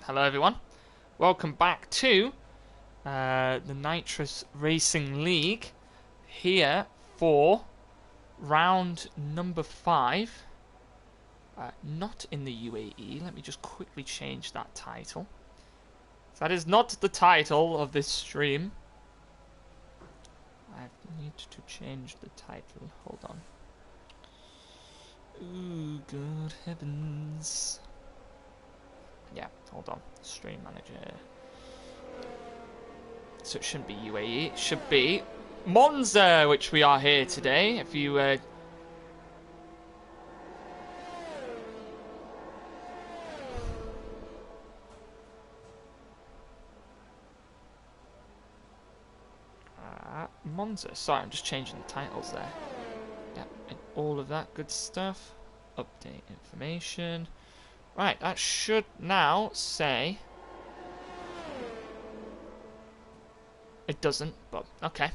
Hello everyone, welcome back to the Nitrous Racing League here for round number 5, not in the UAE. Let me just quickly change that title. That is not the title of this stream. I need to change the title, hold on. Ooh, good heavens. Yeah, hold on. Stream manager. So it shouldn't be UAE. It should be MONZA, which we are here today. If you MONZA. Sorry, I'm just changing the titles there. Yeah, and all of that good stuff. Update information. Right, that should now say... It doesn't, but okay.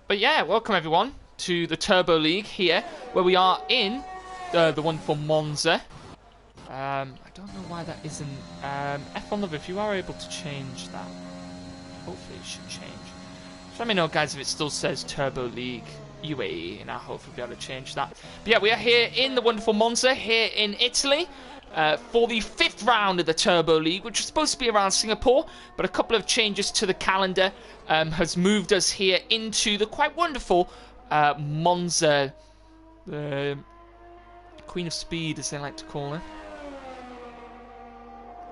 But yeah, welcome everyone to the Turbo League here, where we are in the wonderful MONZA. I don't know why that isn't... F1 Love, if you are able to change that, hopefully it should change. So let me know, guys, if it still says Turbo League UAE, and I'll hopefully be able to change that. But yeah, we are here in the wonderful MONZA, here in Italy. For the 5th round of the Turbo League, which was supposed to be around Singapore, but a couple of changes to the calendar has moved us here into the quite wonderful MONZA, the Queen of Speed, as they like to call her.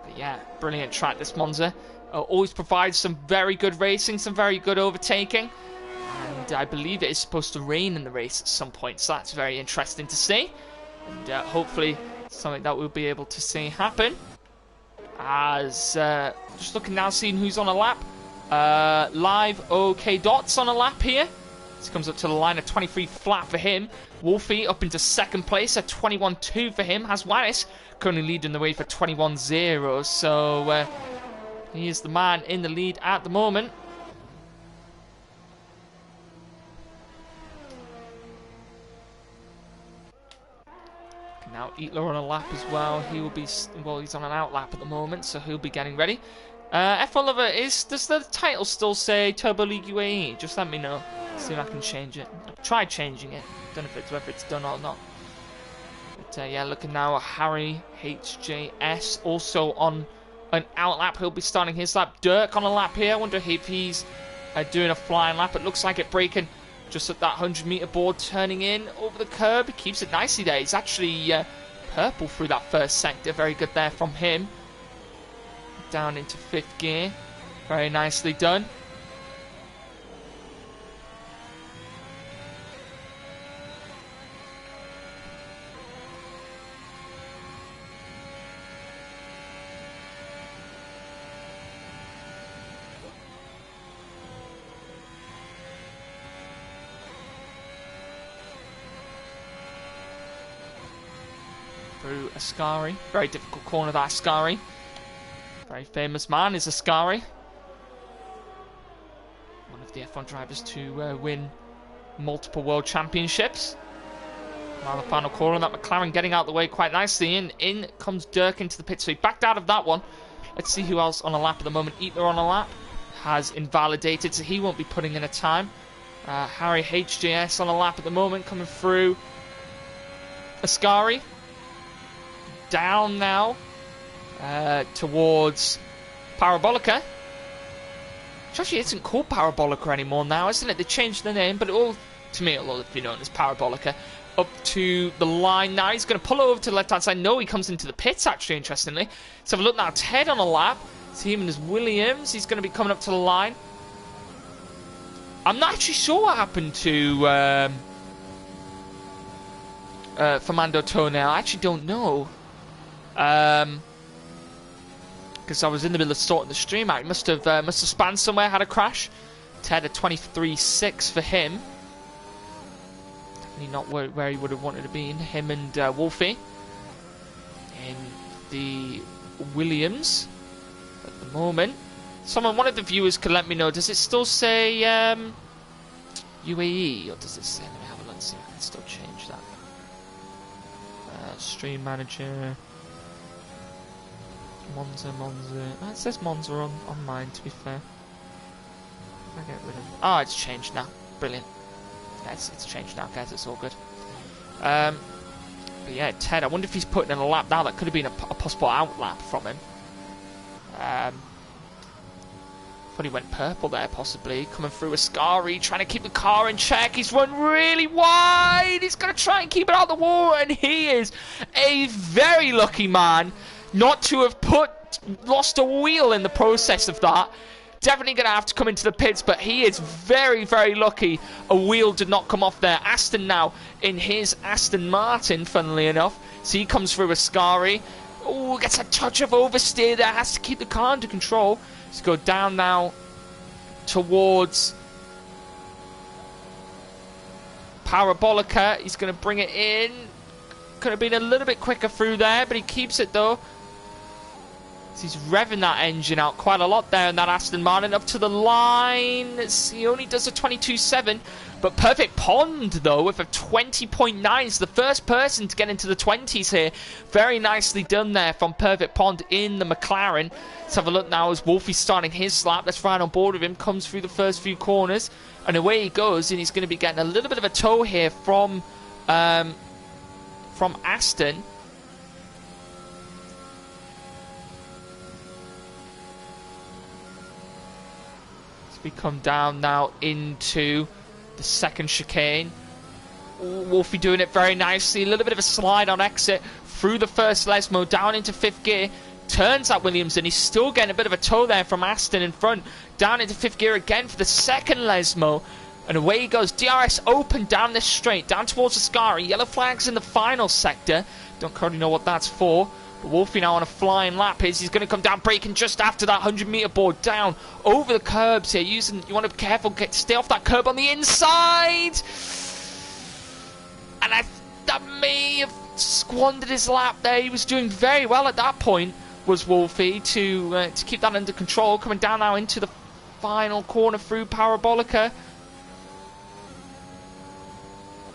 But yeah, brilliant track, this MONZA. Always provides some very good racing, some very good overtaking, and I believe it is supposed to rain in the race at some point, so that's very interesting to see, and hopefully something that we'll be able to see happen. As just looking now, seeing who's on a lap. Live OK Dots on a lap here. This comes up to the line of 23 flat for him. Wolfie up into 2nd place at 21.2 for him. Has Waris currently leading the way for 21.0. So he is the man in the lead at the moment. Now Eatler on a lap as well. He will be, well, he's on an out lap at the moment, so he'll be getting ready. F1 Lover, does the title still say Turbo League UAE? Just let me know. See if I can change it. I've tried changing it. Don't know whether it's done or not. But yeah, looking now at Harry HJS also on an out lap. He'll be starting his lap. Dirk on a lap here. I wonder if he's doing a flying lap. It looks like it breaking just at that 100-meter board, turning in over the curb. He keeps it nicely there. He's actually purple through that first sector. Very good there from him. Down into 5th gear. Very nicely done. Through Ascari. Very difficult corner, that Ascari. Very famous man is Ascari. One of the F1 drivers to win multiple world championships. Now the final corner, that McLaren getting out the way quite nicely. In comes Dirk into the pit, so he backed out of that one. Let's see who else on a lap at the moment. Eatler on a lap has invalidated, so he won't be putting in a time. Harry HJS on a lap at the moment, coming through. Ascari down now towards Parabolica, which actually isn't called Parabolica anymore now, isn't it? They changed the name, but to me it'll be known as Parabolica. Up to the line now. He's going to pull over to the left hand side. No, he comes into the pits, actually, interestingly. Let's have a look now. Ted on a lap. See him and his Williams. He's going to be coming up to the line. I'm not actually sure what happened to Fernando Tonel. I actually don't know. Because I was in the middle of sorting the stream out. He must have spanned somewhere, had a crash. Ted at 23.6 for him. Definitely not where he would have wanted to be. Him and Wolfie in the Williams at the moment. One of the viewers could let me know. Does it still say UAE, or does it say? Let me have a look. See if I can still change that. Stream manager. Monza. It says Monza on mine, to be fair. I get rid of... Oh, it's changed now. Brilliant. Yeah, it's changed now, guys. It's all good. But yeah, Ted, I wonder if he's putting in a lap now. That could have been a possible out lap from him. Thought he went purple there, possibly. Coming through with Ascari, trying to keep the car in check. He's run really wide. He's going to try and keep it out of the water. And he is a very lucky man not to have lost a wheel in the process of that. Definitely going to have to come into the pits, but he is very, very lucky a wheel did not come off there. Aston now in his Aston Martin, funnily enough. So he comes through with Ascari. Oh, gets a touch of oversteer there. Has to keep the car under control. Let's go down now towards Parabolica. He's going to bring it in. Could have been a little bit quicker through there, but he keeps it though. He's revving that engine out quite a lot there in that Aston Martin. Up to the line. He only does a 22.7. But Perfect Pond, though, with a 20.9. It's the first person to get into the 20s here. Very nicely done there from Perfect Pond in the McLaren. Let's have a look now as Wolfie's starting his lap. Let's ride on board with him. Comes through the first few corners. And away he goes. And he's going to be getting a little bit of a tow here from Aston. We come down now into the second chicane. Ooh, Wolfie doing it very nicely. A little bit of a slide on exit through the first Lesmo down into fifth gear. Turns that Williams and he's still getting a bit of a tow there from Aston in front. Down into fifth gear again for the second Lesmo. And away he goes. DRS open down this straight. Down towards Ascari. Yellow flags in the final sector. Don't currently know what that's for. Wolfie now on a flying lap. He's going to come down, braking just after that 100-meter board down over the curbs here. You want to be careful, stay off that curb on the inside. And that may have squandered his lap there. He was doing very well at that point, was Wolfie, to keep that under control. Coming down now into the final corner through Parabolica.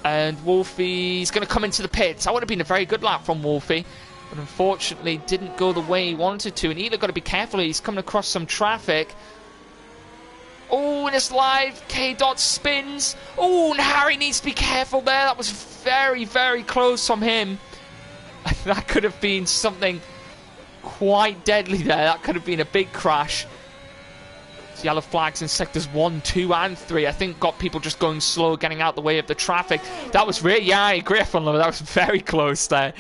And Wolfie's going to come into the pits. That would have been a very good lap from Wolfie. But unfortunately didn't go the way he wanted to. And Ela got to be careful. He's coming across some traffic. Oh, and it's live. K-Dot spins. Oh, and Harry needs to be careful there. That was very, very close from him. That could have been something quite deadly there. That could have been a big crash. Yellow flags in sectors 1, 2 and 3. I think got people just going slow, getting out the way of the traffic. That was really, yeah, I agree. That was very close there.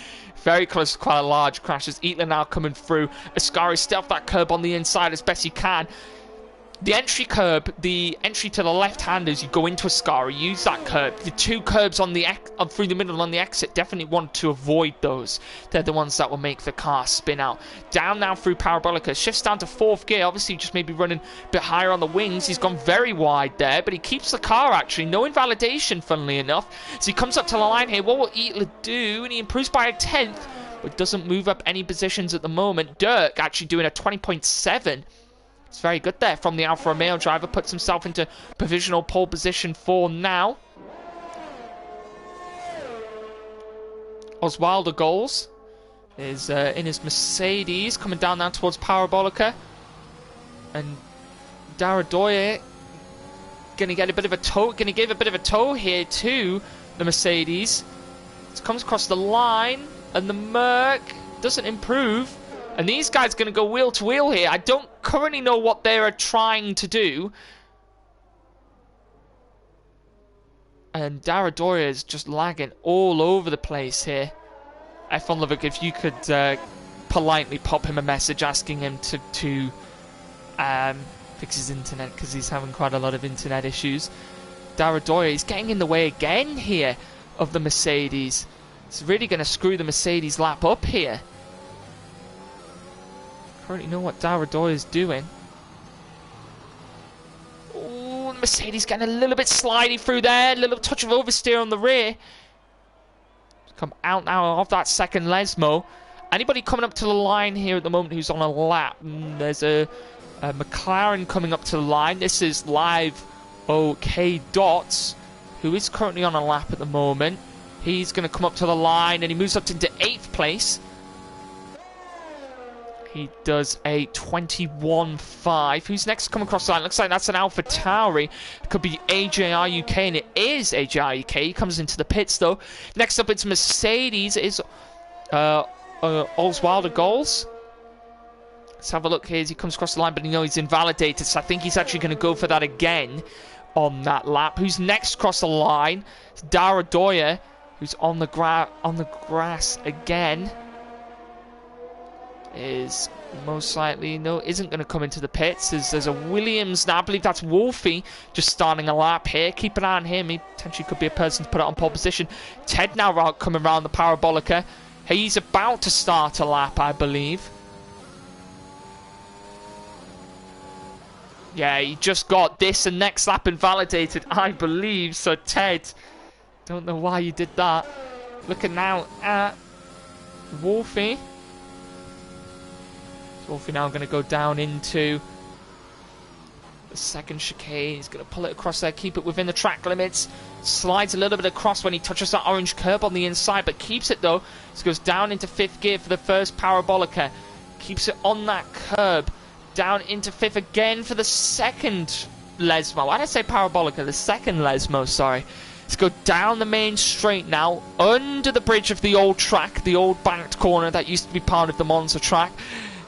Very close to quite a large crash as Eatler now coming through. Ascari stay off that curb on the inside as best he can. The entry curb, the entry to the left-handers, you go into Ascari, use that curb. The two curbs on the through the middle on the exit, definitely want to avoid those. They're the ones that will make the car spin out. Down now through Parabolica, shifts down to fourth gear. Obviously, just maybe running a bit higher on the wings. He's gone very wide there, but he keeps the car actually. No invalidation, funnily enough. So he comes up to the line here. What will Eatler do? And he improves by a 10th, but doesn't move up any positions at the moment. Dirk actually doing a 20.7. It's very good there from the Alfa Romeo driver. Puts himself into provisional pole position for now. Oswaldo Goals is in his Mercedes, coming down now towards Parabolica. And Daradoye going to get a bit of a tow. Going to give a bit of a tow here to the Mercedes. It comes across the line, and the Merc doesn't improve. And these guys are going to go wheel to wheel here. I don't currently know what they are trying to do. And Daradoya is just lagging all over the place here. F1 Lovic, if you could politely pop him a message asking him to fix his internet, because he's having quite a lot of internet issues. Daradoya is getting in the way again here of the Mercedes. It's really going to screw the Mercedes lap up here. I don't know what Daradoy is doing. Oh, the Mercedes getting a little bit slidey through there. A little touch of oversteer on the rear. Come out now of that second Lesmo. Anybody coming up to the line here at the moment who's on a lap? There's a McLaren coming up to the line. This is live OK Dots, who is currently on a lap at the moment. He's going to come up to the line and he moves up into 8th place. He does a 21.5. Who's next to come across the line? Looks like that's an Alpha Tauri. It could be AJR UK, and it is AJR UK. He comes into the pits, though. Next up, it's Mercedes. It is Oswalder Goals. Let's have a look here as he comes across the line, but he's invalidated, so I think he's actually going to go for that again on that lap. Who's next across the line? It's Dara Doyer, who's on the grass again. Is most likely isn't going to come into the pits. There's a Williams now. I believe that's Wolfie just starting a lap here. Keep an eye on him. He potentially could be a person to put it on pole position. Ted now coming around the Parabolica. He's about to start a lap, I believe. Yeah, he just got this and next lap invalidated, I believe. So Ted, don't know why you did that. Looking now at Wolfie. Wolfie now going to go down into the second chicane. He's going to pull it across there, keep it within the track limits. Slides a little bit across when he touches that orange curb on the inside, but keeps it though. He goes down into fifth gear for the first Parabolica. Keeps it on that curb. Down into fifth again for the second Lesmo. Why did I say Parabolica? The second Lesmo, sorry. Let's go down the main straight now, under the bridge of the old track, the old banked corner that used to be part of the Monza track.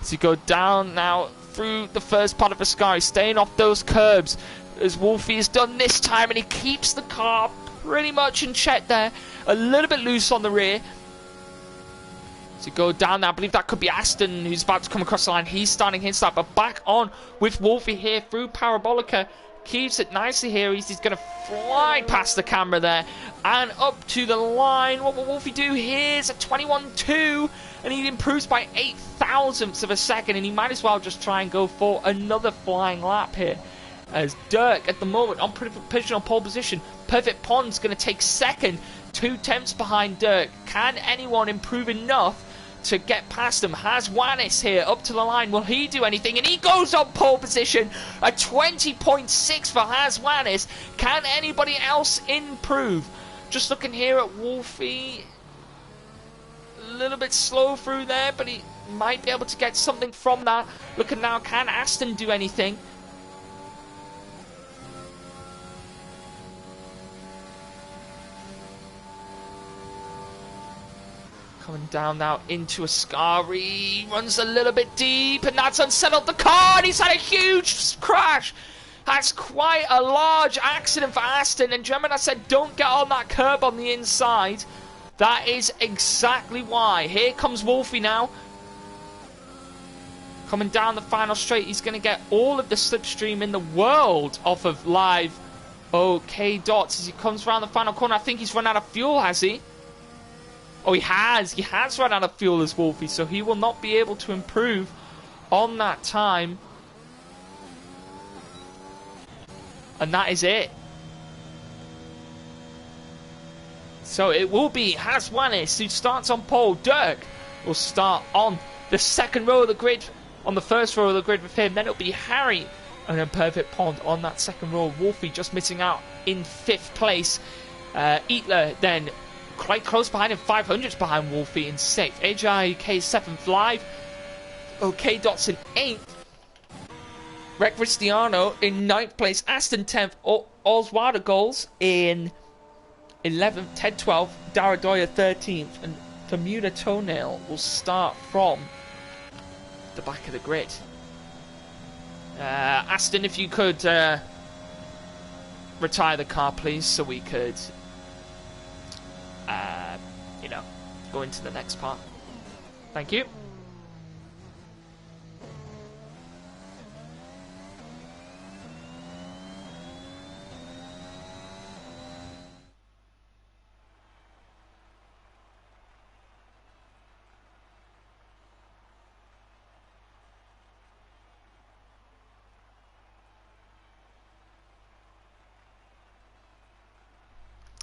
As you go down now through the first part of the sky, staying off those curbs, as Wolfie has done this time, and he keeps the car pretty much in check there. A little bit loose on the rear. As you go down now, I believe that could be Aston, who's about to come across the line. He's starting his lap, but back on with Wolfie here through Parabolica. Keeps it nicely here. He's going to fly past the camera there and up to the line. What will Wolfie do? Here's a 21.2, and he improves by 8 thousandths of a second, and he might as well just try and go for another flying lap here. As Dirk at the moment on provisional pole position. Perfect Pond's going to take second, 2 tenths behind Dirk. Can anyone improve enough to get past him? Has Wannis here up to the line. Will he do anything? And he goes on pole position. A 20.6 for Has Wannis. Can anybody else improve? Just looking here at Wolfie. A little bit slow through there, but he might be able to get something from that. Looking now, can Aston do anything? Coming down now into Ascari, runs a little bit deep, and that's unsettled the car, and he's had a huge crash. That's quite a large accident for Aston, and gentlemen, I said don't get on that curb on the inside. That is exactly why. Here comes Wolfie now. Coming down the final straight, he's going to get all of the slipstream in the world off of live OK Dots as he comes around the final corner. I think he's run out of fuel, has he? Oh, he has. He has run out of fuel as Wolfie, so he will not be able to improve on that time. And that is it. So it will be Has Wannis who starts on pole. Dirk will start on the second row of the grid, on the first row of the grid with him. Then it'll be Harry and then Perfect Pond on that second row. Wolfie just missing out in 5th place. Eatler then quite close behind him, 500s behind Wolfie in 6th. AJI UK 7th, live. OK Dots in 8th. Rec Cristiano in 9th place. Aston 10th. Oswalder Goals in 11th. Ted 12th. Daradoya 13th. And Bermuda Toenail will start from the back of the grid. Aston, if you could retire the car, please, so we could go into the next part. Thank you.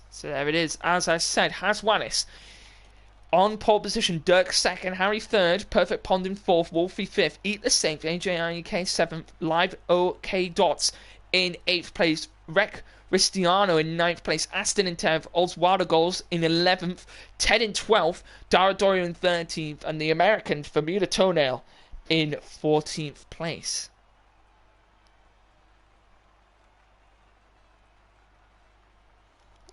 So there it is. As I said, Has Wannis on pole position. Dirk 2nd, Harry 3rd, Perfect Pond in 4th, Wolfie 5th, Eat the 6th, AJI UK 7th, Live OK Dots in 8th place, Rec Cristiano in 9th place, Aston in 10th, Oswalder Goals in 11th, Ted in 12th, Daradorio in 13th, and the American Bermuda Toenail in 14th place.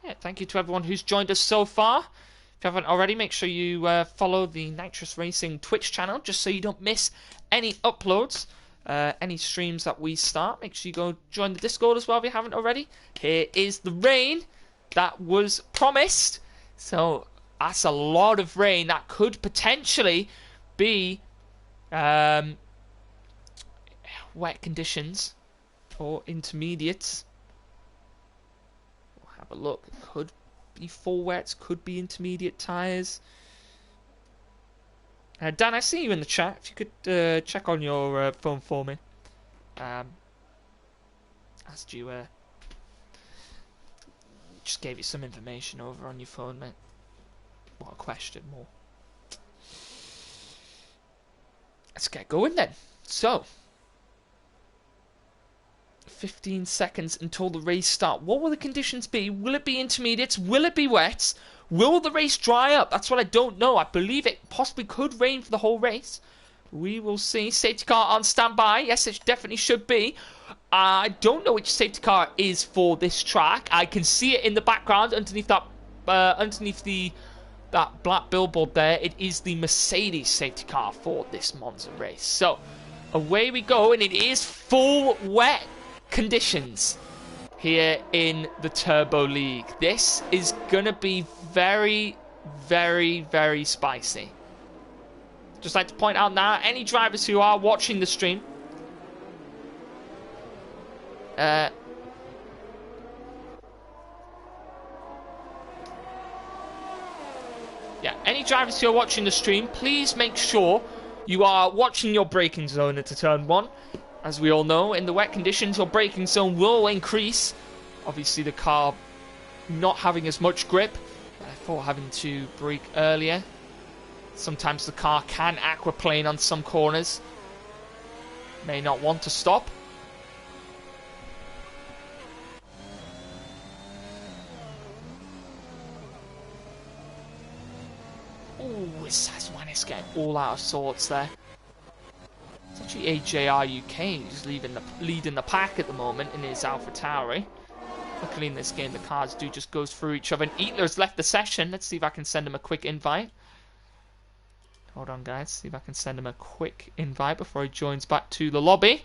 Yeah, thank you to everyone who's joined us so far. If you haven't already, make sure you follow the Nitrous Racing Twitch channel, just so you don't miss any uploads, any streams that we start. Make sure you go join the Discord as well if you haven't already. Here is the rain that was promised. So that's a lot of rain that could potentially be wet conditions or intermediates. We'll have a look. It could be full wets, could be intermediate tyres. Dan, I see you in the chat. If you could check on your phone for me. Asked you, just gave you some information over on your phone, mate. What a question, more. Let's get going then. So, 15 seconds until the race start. What will the conditions be? Will it be intermediates? Will it be wets? Will the race dry up? That's what I don't know. I believe it possibly could rain for the whole race. We will see. Safety car on standby. Yes, it definitely should be. I don't know which safety car is for this track. I can see it in the background underneath that, that black billboard there. It is the Mercedes safety car for this Monza race. So away we go, and it is full wet conditions here in the Turbo League. This is gonna be very, very, very spicy. Just like to point out now, any drivers who are watching the stream, any drivers who are watching the stream, please make sure you are watching your braking zone into turn 1. As we all know, in the wet conditions, your braking zone will increase. Obviously, the car not having as much grip, therefore having to brake earlier. Sometimes the car can aquaplane on some corners. May not want to stop. Oh, Sazwanis getting all out of sorts there. It's actually AJR UK who's leading the pack at the moment in his AlphaTauri. Luckily in this game the cars do just go through each other. And Eatler's left the session. Let's see if I can send him a quick invite. Hold on guys, see if I can send him a quick invite before he joins back to the lobby.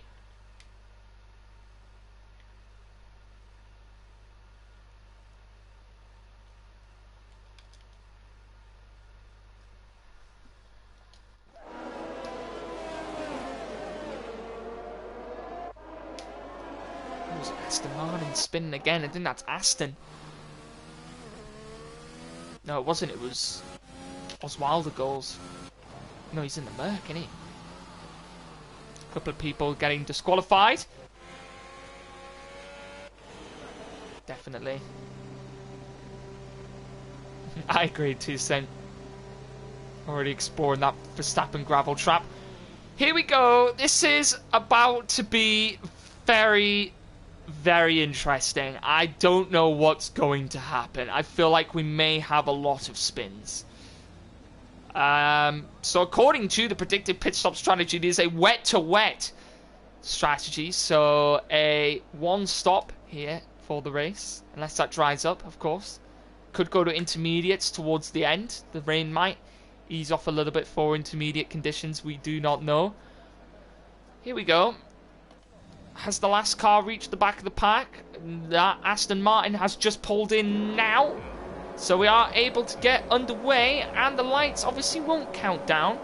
Aston Martin spinning again. I think that's Aston. No, it wasn't. It was Oswaldo goals. No, he's in the Merc, isn't he? A couple of people getting disqualified. Definitely. I agree, 2 cent. Already exploring that Verstappen gravel trap. Here we go. This is about to be very, very interesting. I don't know what's going to happen. I feel like we may have a lot of spins. So according to the predicted pit stop strategy, it is a wet to wet strategy. So a 1 stop here for the race, unless that dries up, of course. Could go to intermediates towards the end. The rain might ease off a little bit for intermediate conditions. We do not know. Here we go. Has the last car reached the back of the pack? That Aston Martin has just pulled in now. So we are able to get underway, and the lights obviously won't count down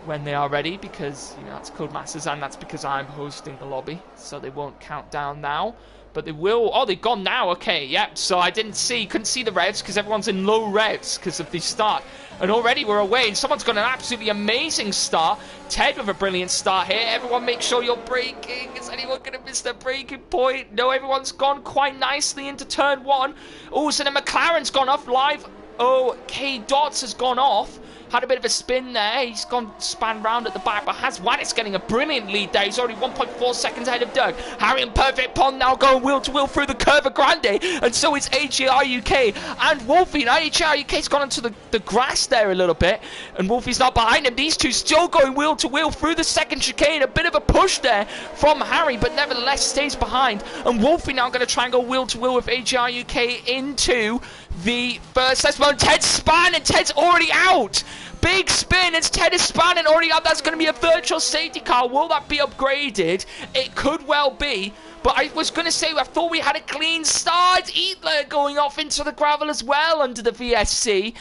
when they are ready, because you know that's Codemasters, and that's because I'm hosting the lobby, so they won't count down now. But they will. Oh, they've gone now. Okay, yep. So I couldn't see the revs because everyone's in low revs because of the start. And already we're away, and someone's got an absolutely amazing start. Ted with a brilliant start here. Everyone make sure you're braking. Is anyone going to miss their braking point? No, everyone's gone quite nicely into turn 1. Oh, so the McLaren's gone off live. Oh, K Dots has gone off. Had a bit of a spin there. He's gone span round at the back, but Hazwanit's getting a brilliant lead there. He's already 1.4 seconds ahead of Dirk. Harry and Perfect Pond now going wheel to wheel through the Curva Grande, and so is AGR UK and Wolfie. Now AGR UK's gone onto the grass there a little bit, and Wolfie's not behind him. These two still going wheel to wheel through the second chicane. A bit of a push there from Harry, but nevertheless stays behind. And Wolfie now going to try and go wheel to wheel with AGR UK into the first test mode. Ted's span, and Ted's already out. Big spin, it's Ted is spanning already out. That's going to be a virtual safety car. Will that be upgraded? It could well be. But I was going to say, I thought we had a clean start. Eatler going off into the gravel as well under the VSC.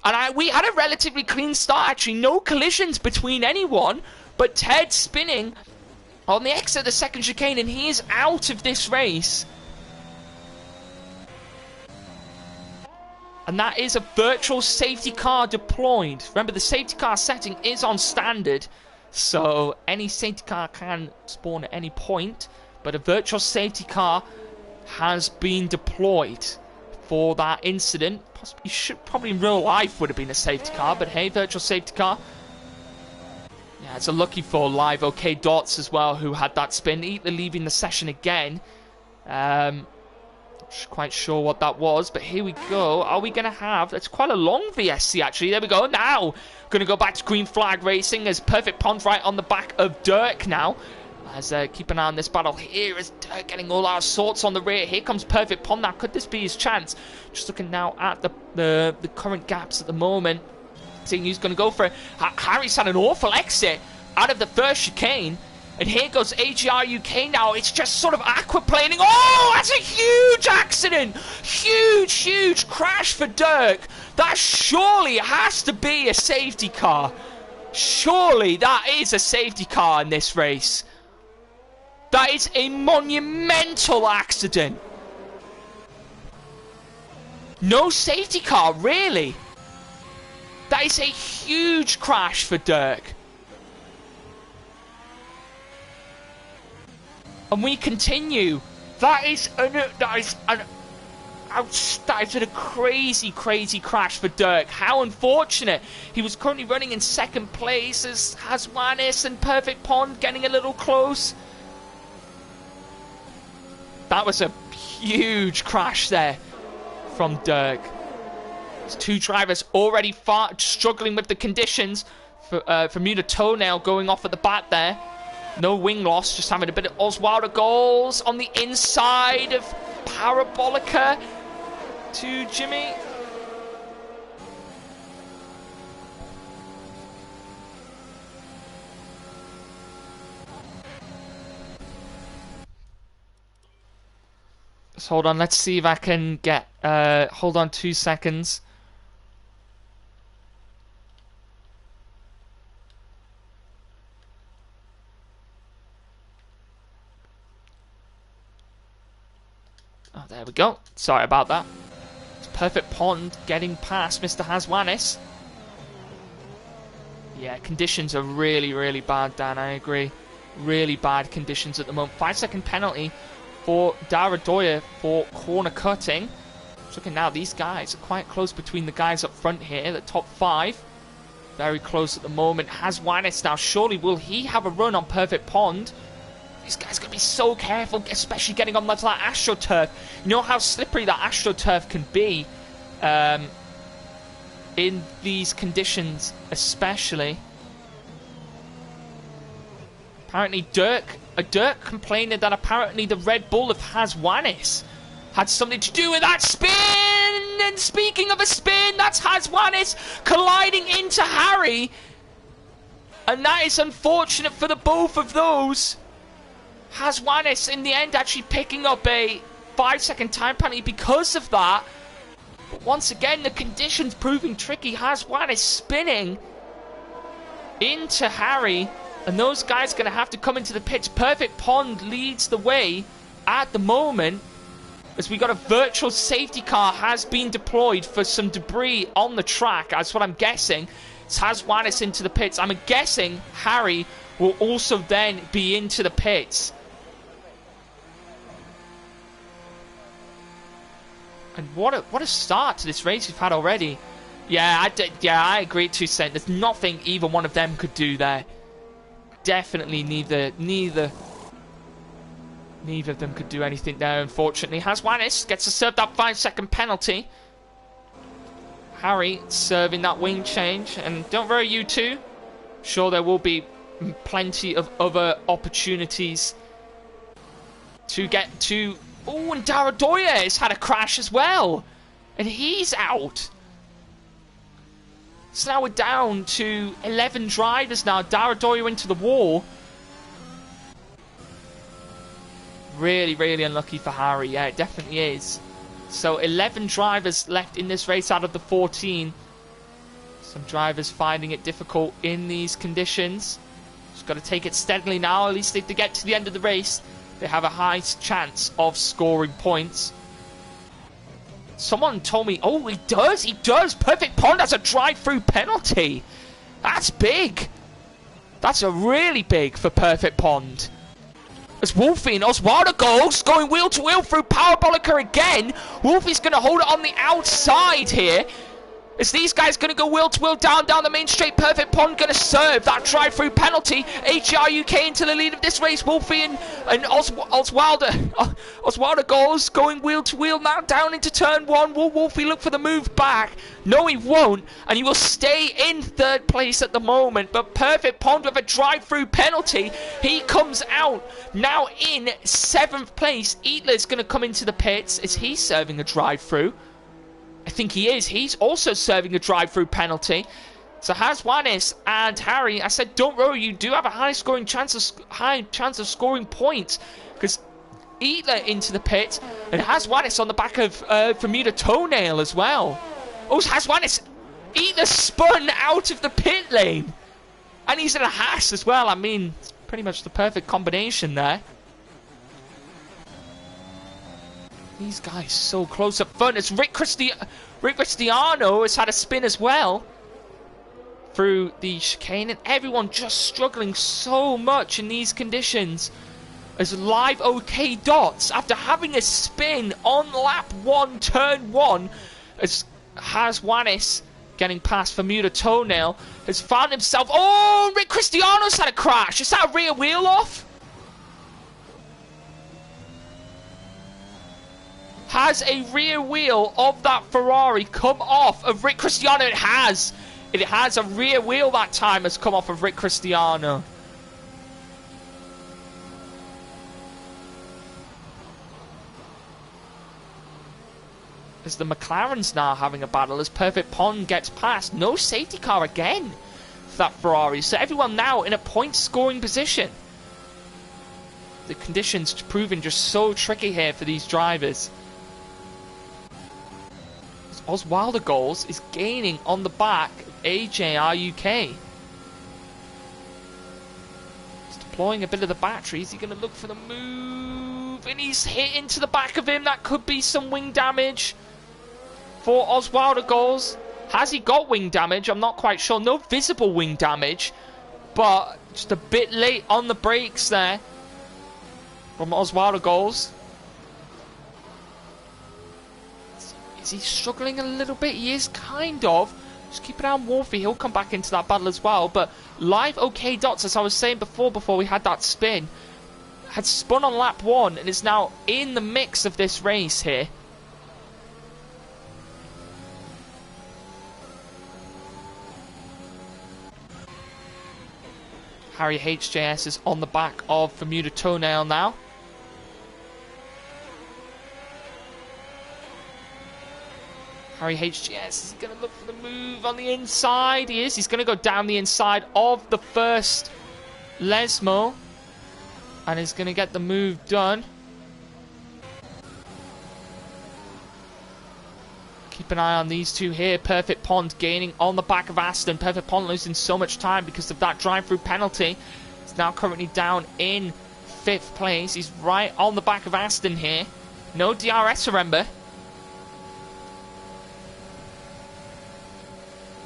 And we had a relatively clean start, actually. No collisions between anyone. But Ted spinning on the exit of the second chicane, and he is out of this race. And that is a virtual safety car deployed. Remember, the safety car setting is on standard, so any safety car can spawn at any point. But a virtual safety car has been deployed for that incident. Possibly, probably in real life would have been a safety car, but hey, virtual safety car. Yeah, it's a lucky for Live OK Dots as well, who had that spin. Either leaving the session again. Quite sure what that was, but here we go. Are we going to have... It's quite a long VSC, actually. There we go. Now, going to go back to green flag racing as Perfect Pond right on the back of Dirk now. As keep an eye on this battle here as Dirk getting all our sorts on the rear. Here comes Perfect Pond now. Could this be his chance? Just looking now at the current gaps at the moment. Seeing who's going to go for it. Harry's had an awful exit out of the first chicane. And here goes AGR UK now. It's just sort of aquaplaning. Oh, that's a huge accident. Huge, huge crash for Dirk. That surely has to be a safety car. Surely that is a safety car in this race. That is a monumental accident. No safety car, really? That is a huge crash for Dirk. And we continue. That is a crazy, crazy crash for Dirk. How unfortunate. He was currently running in second place as Hazwanis and Perfect Pond getting a little close. That was a huge crash there from Dirk. There's two drivers already struggling with the conditions. Bermuda Toenail going off at the back there. No wing loss, just having a bit of Oswaldo goals on the inside of Parabolica to Jimmy. Just hold on, let's see if I can get... hold on 2 seconds. Oh, there we go. Sorry about that. It's Perfect Pond getting past Mr. Hazwanis. Yeah, conditions are really, really bad, Dan. I agree. Really bad conditions at the moment. 5-second penalty for Daradoya for corner cutting. Just looking now, these guys are quite close between the guys up front here. The top 5. Very close at the moment. Hazwanis now. Surely will he have a run on Perfect Pond? These guys got to be so careful, especially getting on that AstroTurf. You know how slippery that AstroTurf can be in these conditions, especially. Apparently, Dirk complaining that apparently the Red Bull of Hazwanis had something to do with that spin. And speaking of a spin, that's Hazwanis colliding into Harry. And that is unfortunate for the both of those. Hazwanis in the end actually picking up a 5-second time penalty because of that. But once again, the conditions proving tricky. Hazwanis spinning into Harry. And those guys are going to have to come into the pits. Perfect Pond leads the way at the moment. As we got a virtual safety car has been deployed for some debris on the track. That's what I'm guessing. It's Hazwanis into the pits. I'm guessing Harry will also then be into the pits. And what a start to this race we've had already. Yeah, I agree to saying there's nothing either one of them could do there. Definitely neither of them could do anything there, unfortunately. Haswanis gets to serve that 5-second penalty. Harry serving that wing change. And don't worry, you two. Sure, there will be plenty of other opportunities to get to... Oh, and Daradoya has had a crash as well. And he's out. So now we're down to 11 drivers now. Daradoya into the wall. Really, really unlucky for Harry. Yeah, it definitely is. So 11 drivers left in this race out of the 14. Some drivers finding it difficult in these conditions. Just got to take it steadily now. At least if they get to the end of the race, they have a high chance of scoring points. Someone told me, oh, he does. Perfect Pond has a drive-through penalty. That's big. That's a really big for Perfect Pond. As Wolfie and Oswaldo goes, going wheel to wheel through Parabolica again. Wolfie's going to hold it on the outside here. As these guys going to go wheel to wheel down the main straight. Perfect Pond going to serve that drive-through penalty. HR UK into the lead of this race. Wolfie and Oswaldo goes, going wheel to wheel now down into turn 1. Will Wolfie look for the move back? No, he won't. And he will stay in 3rd place at the moment. But Perfect Pond with a drive-through penalty. He comes out now in 7th place. Eatler's going to come into the pits. Is he serving a drive-through? I think he is. He's also serving a drive-through penalty. So Haswanis and Harry, I said, don't worry, you do have a high chance of scoring points, because Eatler into the pit and Haswanis on the back of Bermuda Toenail as well. Oh, Haswanis! Eatler spun out of the pit lane, and he's in a Haas as well. I mean, it's pretty much the perfect combination there. These guys so close up front. It's Rick Cristiano has had a spin as well through the chicane, and everyone just struggling so much in these conditions. As Live OK Dots, after having a spin on lap 1, turn 1, as Haswanis getting past Bermuda Toenail, has found himself... Oh, Rick Cristiano's had a crash. Is that a rear wheel off? Has a rear wheel of that Ferrari come off of Rick Cristiano? It has. It has a rear wheel that time has come off of Rick Cristiano. As the McLaren's now having a battle as Perfect Pond gets past. No safety car again for that Ferrari. So everyone now in a point scoring position. The conditions proving just so tricky here for these drivers. Oswaldo Goals is gaining on the back of AJR UK. He's deploying a bit of the battery. Is he going to look for the move? And he's hit into the back of him. That could be some wing damage for Oswaldo Goals. Has he got wing damage? I'm not quite sure. No visible wing damage, but just a bit late on the brakes there from Oswaldo Goals. Is he struggling a little bit? He is kind of. Just keep an eye on Wolfie. He'll come back into that battle as well. But Live OK Dots, as I was saying before we had that spin, had spun on lap 1 and is now in the mix of this race here. Harry HJS is on the back of Bermuda Toenail now. Harry HGS, is he going to look for the move on the inside? He is. He's going to go down the inside of the first Lesmo. And he's going to get the move done. Keep an eye on these two here. Perfect Pond gaining on the back of Aston. Perfect Pond losing so much time because of that drive-through penalty. He's now currently down in 5th place. He's right on the back of Aston here. No DRS, remember.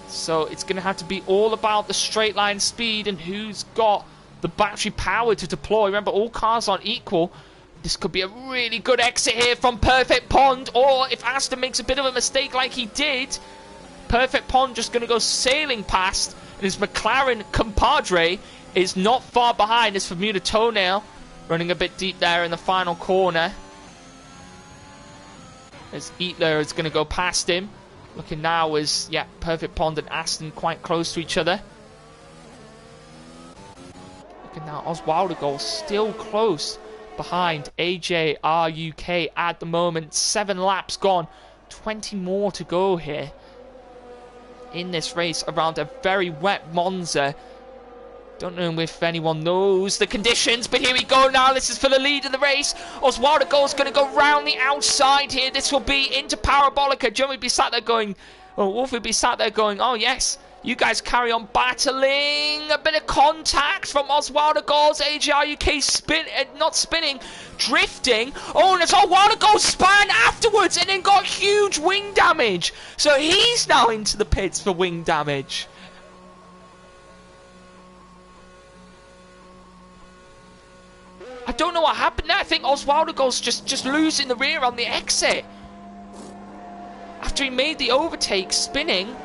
So it's going to have to be all about the straight line speed and who's got the battery power to deploy. Remember, all cars aren't equal. This could be a really good exit here from Perfect Pond. Or if Aston makes a bit of a mistake like he did, Perfect Pond just going to go sailing past, and his McLaren compadre is not far behind. His Bermuda Toenail running a bit deep there in the final corner. As Eatler is going to go past him. Looking now as, yeah, Perfect Pond and Aston quite close to each other. Looking now, Oswaldo still close behind AJRUK at the moment. 7 laps gone. 20 more to go here in this race around a very wet Monza. Don't know if anyone knows the conditions, but here we go now. This is for the lead of the race. Oswaldo is going to go round the outside here. This will be into Parabolica. John would be sat there going, or Wolf would be sat there going, oh yes, you guys carry on battling. A bit of contact from Oswaldo. AJRUK not spinning, drifting. Oh, and it's Oswaldo spun afterwards and then got huge wing damage. So he's now into the pits for wing damage. I don't know what happened there. I think Oswaldo's just losing the rear on the exit. After he made the overtake spinning,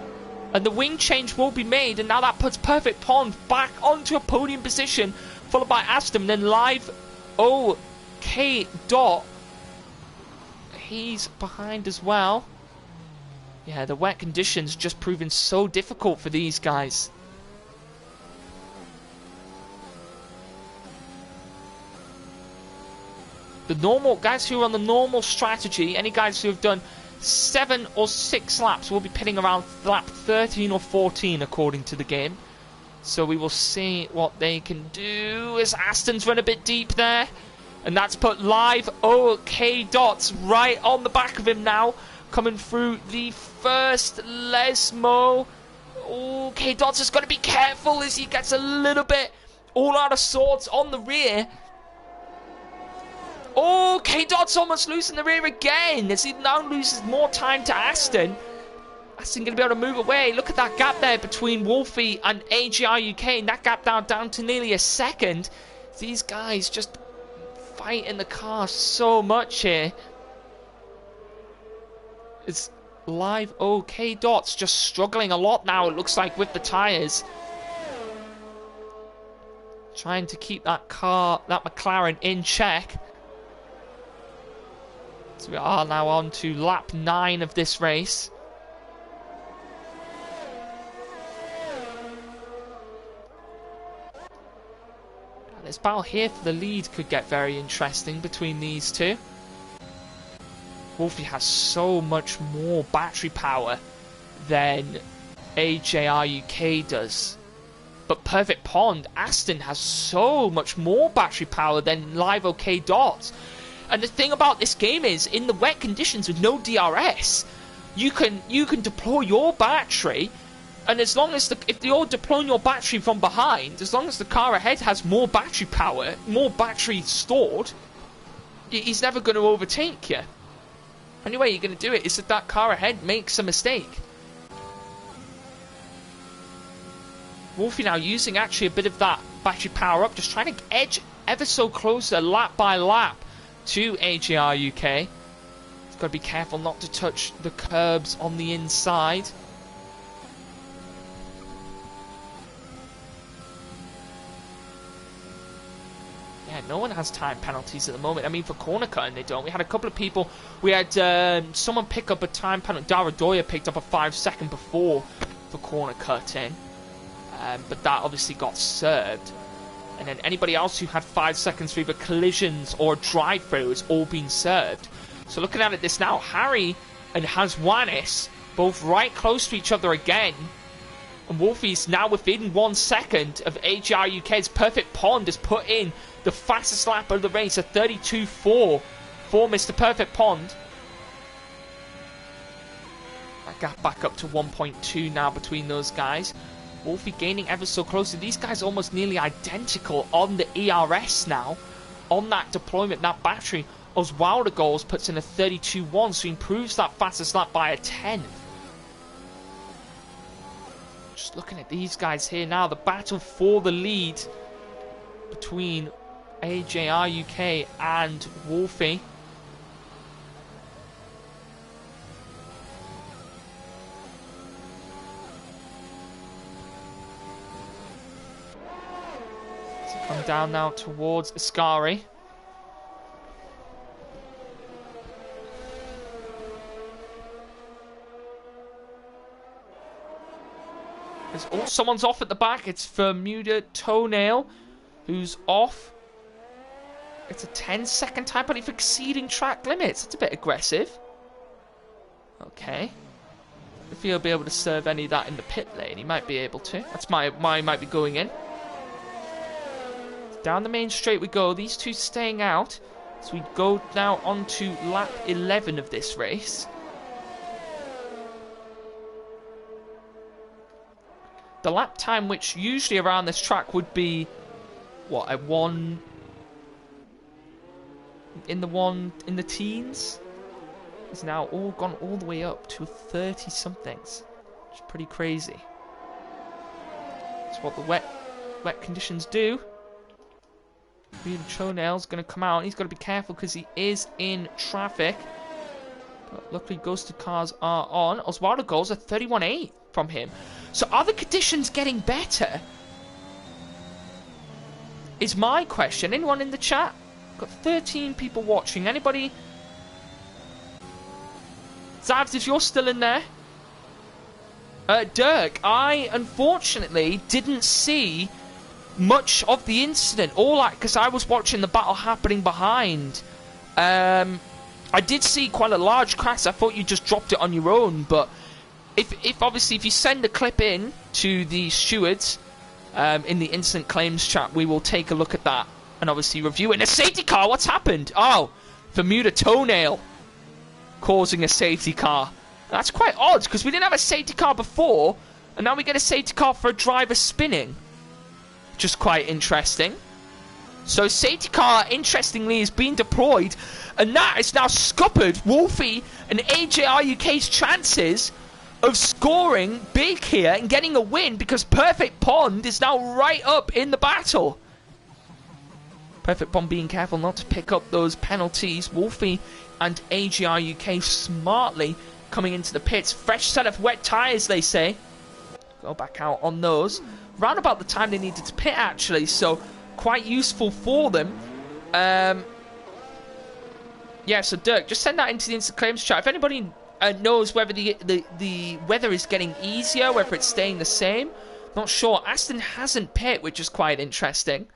and the wing change will be made, and now that puts Perfect Pond back onto a podium position, followed by Aston, then Live OK Dot. He's behind as well. Yeah, the wet conditions just proving so difficult for these guys. The normal guys who are on the normal strategy, any guys who have done 7 or 6 laps will be pitting around lap 13 or 14 according to the game. So we will see what they can do as Aston's run a bit deep there. And that's put Live OK Dots right on the back of him now. Coming through the first Lesmo. OK Dots has got to be careful as he gets a little bit all out of sorts on the rear. Oh, K-Dot's almost losing the rear again as he now loses more time to Aston. Aston going to be able to move away. Look at that gap there between Wolfie and AJRUK, and that gap down to nearly a second. These guys just fighting the car so much here. It's Live OK Dots just struggling a lot now, it looks like, with the tyres. Trying to keep that McLaren in check. So we are now on to lap 9 of this race. And this battle here for the lead could get very interesting between these two. Wolfie has so much more battery power than AJRUK does. But Perfect Pond, Aston has so much more battery power than Live OK Dots. And the thing about this game is, in the wet conditions with no DRS, you can deploy your battery, and as long as if you're deploying your battery from behind, as long as the car ahead has more battery power, more battery stored, he's never going to overtake you. Only way you're going to do it is if that car ahead makes a mistake. Wolfie now using actually a bit of that battery power up, just trying to edge ever so closer lap by lap to AJRUK. He's got to be careful not to touch the curbs on the inside. Yeah, no one has time penalties at the moment. I mean, for corner cutting they don't. We had a couple of people. We had someone pick up a time penalty. Daradoya picked up a 5-second before for corner cutting. But that obviously got served. And then anybody else who had 5 seconds for either collisions or drive-through has all been served. So looking at this now, Harry and Haswanis both right close to each other again. And Wolfie's now within 1 second of AJRUK's. Perfect Pond has put in the fastest lap of the race, a 32.4 for Mr. Perfect Pond. That gap back up to 1.2 now between those guys. Wolfie gaining ever so closely. These guys are almost nearly identical on the ERS now. On that deployment, that battery. Oswaldo goals puts in a 32.1, so he improves that fastest lap by a 10th. Just looking at these guys here now. The battle for the lead between AJRUK and Wolfie. Come down now towards Ascari. Oh, someone's off at the back. It's Bermuda Toenail who's off. It's a 10-second time penalty for exceeding track limits. That's a bit aggressive. Okay. If he'll be able to serve any of that in the pit lane, he might be able to. That's why he might be going in. Down the main straight we go. These two staying out. So we go now on to lap 11 of this race. The lap time, which usually around this track would be, what, a one in the teens, is now all gone all the way up to 30 somethings, which is pretty crazy. That's what the wet conditions do. Toenail's going to come out. He's got to be careful because he is in traffic. But luckily, ghosted cars are on. Oswaldo goes a 31.8 from him. So are the conditions getting better? Is my question. Anyone in the chat? Got 13 people watching. Anybody? Zabs, if you're still in there. Dirk, I unfortunately didn't see much of the incident. Because I was watching the battle happening behind. I did see quite a large crash. I thought you just dropped it on your own, but if obviously if you send a clip in to the stewards in the incident claims chat, we will take a look at that and obviously review it. In a safety car, what's happened? Oh, Bermuda Toenail causing a safety car. That's quite odd because we didn't have a safety car before, and now we get a safety car for a driver spinning. Just quite interesting. So safety car, interestingly, is being deployed, and that is now scuppered Wolfie and AJR UK's chances of scoring big here and getting a win, because Perfect Pond is now right up in the battle. Perfect Pond being careful not to pick up those penalties. Wolfie and AJR UK smartly coming into the pits. Fresh set of wet tyres, they say. Go back out on those. Round about the time they needed to pit, actually, so quite useful for them. Yeah, so Dirk, just send that into the instant claims chat. If anybody knows whether the weather is getting easier, whether it's staying the same, not sure. Aston hasn't pit, which is quite interesting.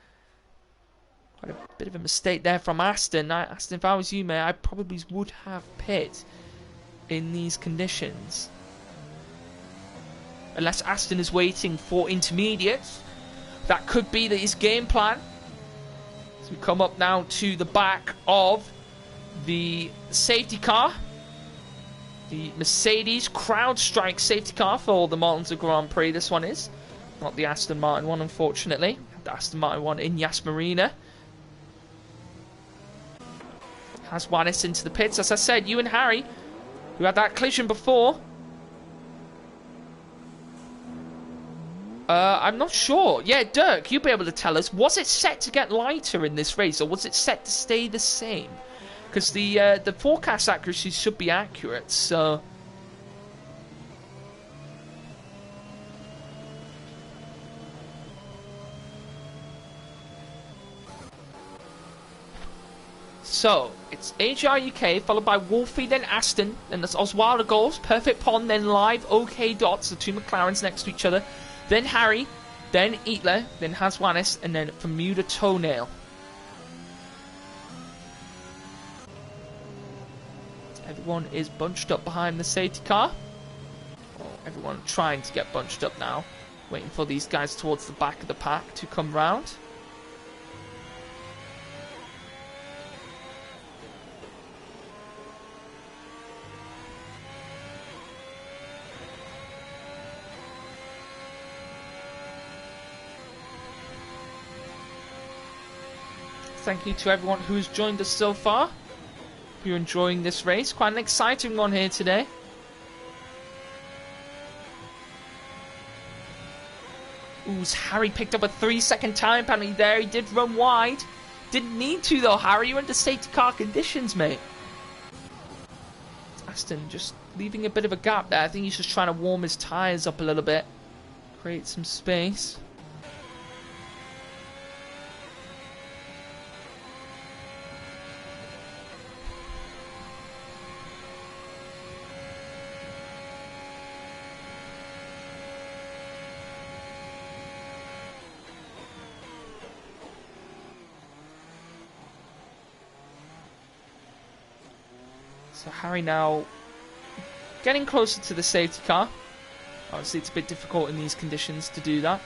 Quite a bit of a mistake there from Aston. Aston, if I was you, mate, I probably would have pit in these conditions. Unless Aston is waiting for intermediates. That could be his game plan. So we come up now to the back of the safety car. The Mercedes CrowdStrike safety car for the Monza Grand Prix. This one is. Not the Aston Martin one, unfortunately. The Aston Martin one in Yas Marina. Has Wannis into the pits. As I said, you and Harry, who had that collision before. I'm not sure. Yeah, Dirk, you'll be able to tell us. Was it set to get lighter in this race, or was it set to stay the same? Because the forecast accuracy should be accurate, so... So, it's AJR UK, followed by Wolfie, then Aston, then there's Oswaldo goals, Perfect Pond, then Live, OK Dots, the two McLarens next to each other. Then Harry, then Eatler, then Haswanis, and then Bermuda Toenail. Everyone is bunched up behind the safety car. Oh, everyone trying to get bunched up now. Waiting for these guys towards the back of the pack to come round. Thank you to everyone who's joined us so far. Hope you're enjoying this race. Quite an exciting one here today. Ooh, Harry picked up a 3-second time penalty there. He did run wide. Didn't need to though, Harry. You're under safety car conditions, mate. Aston just leaving a bit of a gap there. I think he's just trying to warm his tyres up a little bit. Create some space. So Harry now getting closer to the safety car. Obviously, it's a bit difficult in these conditions to do that.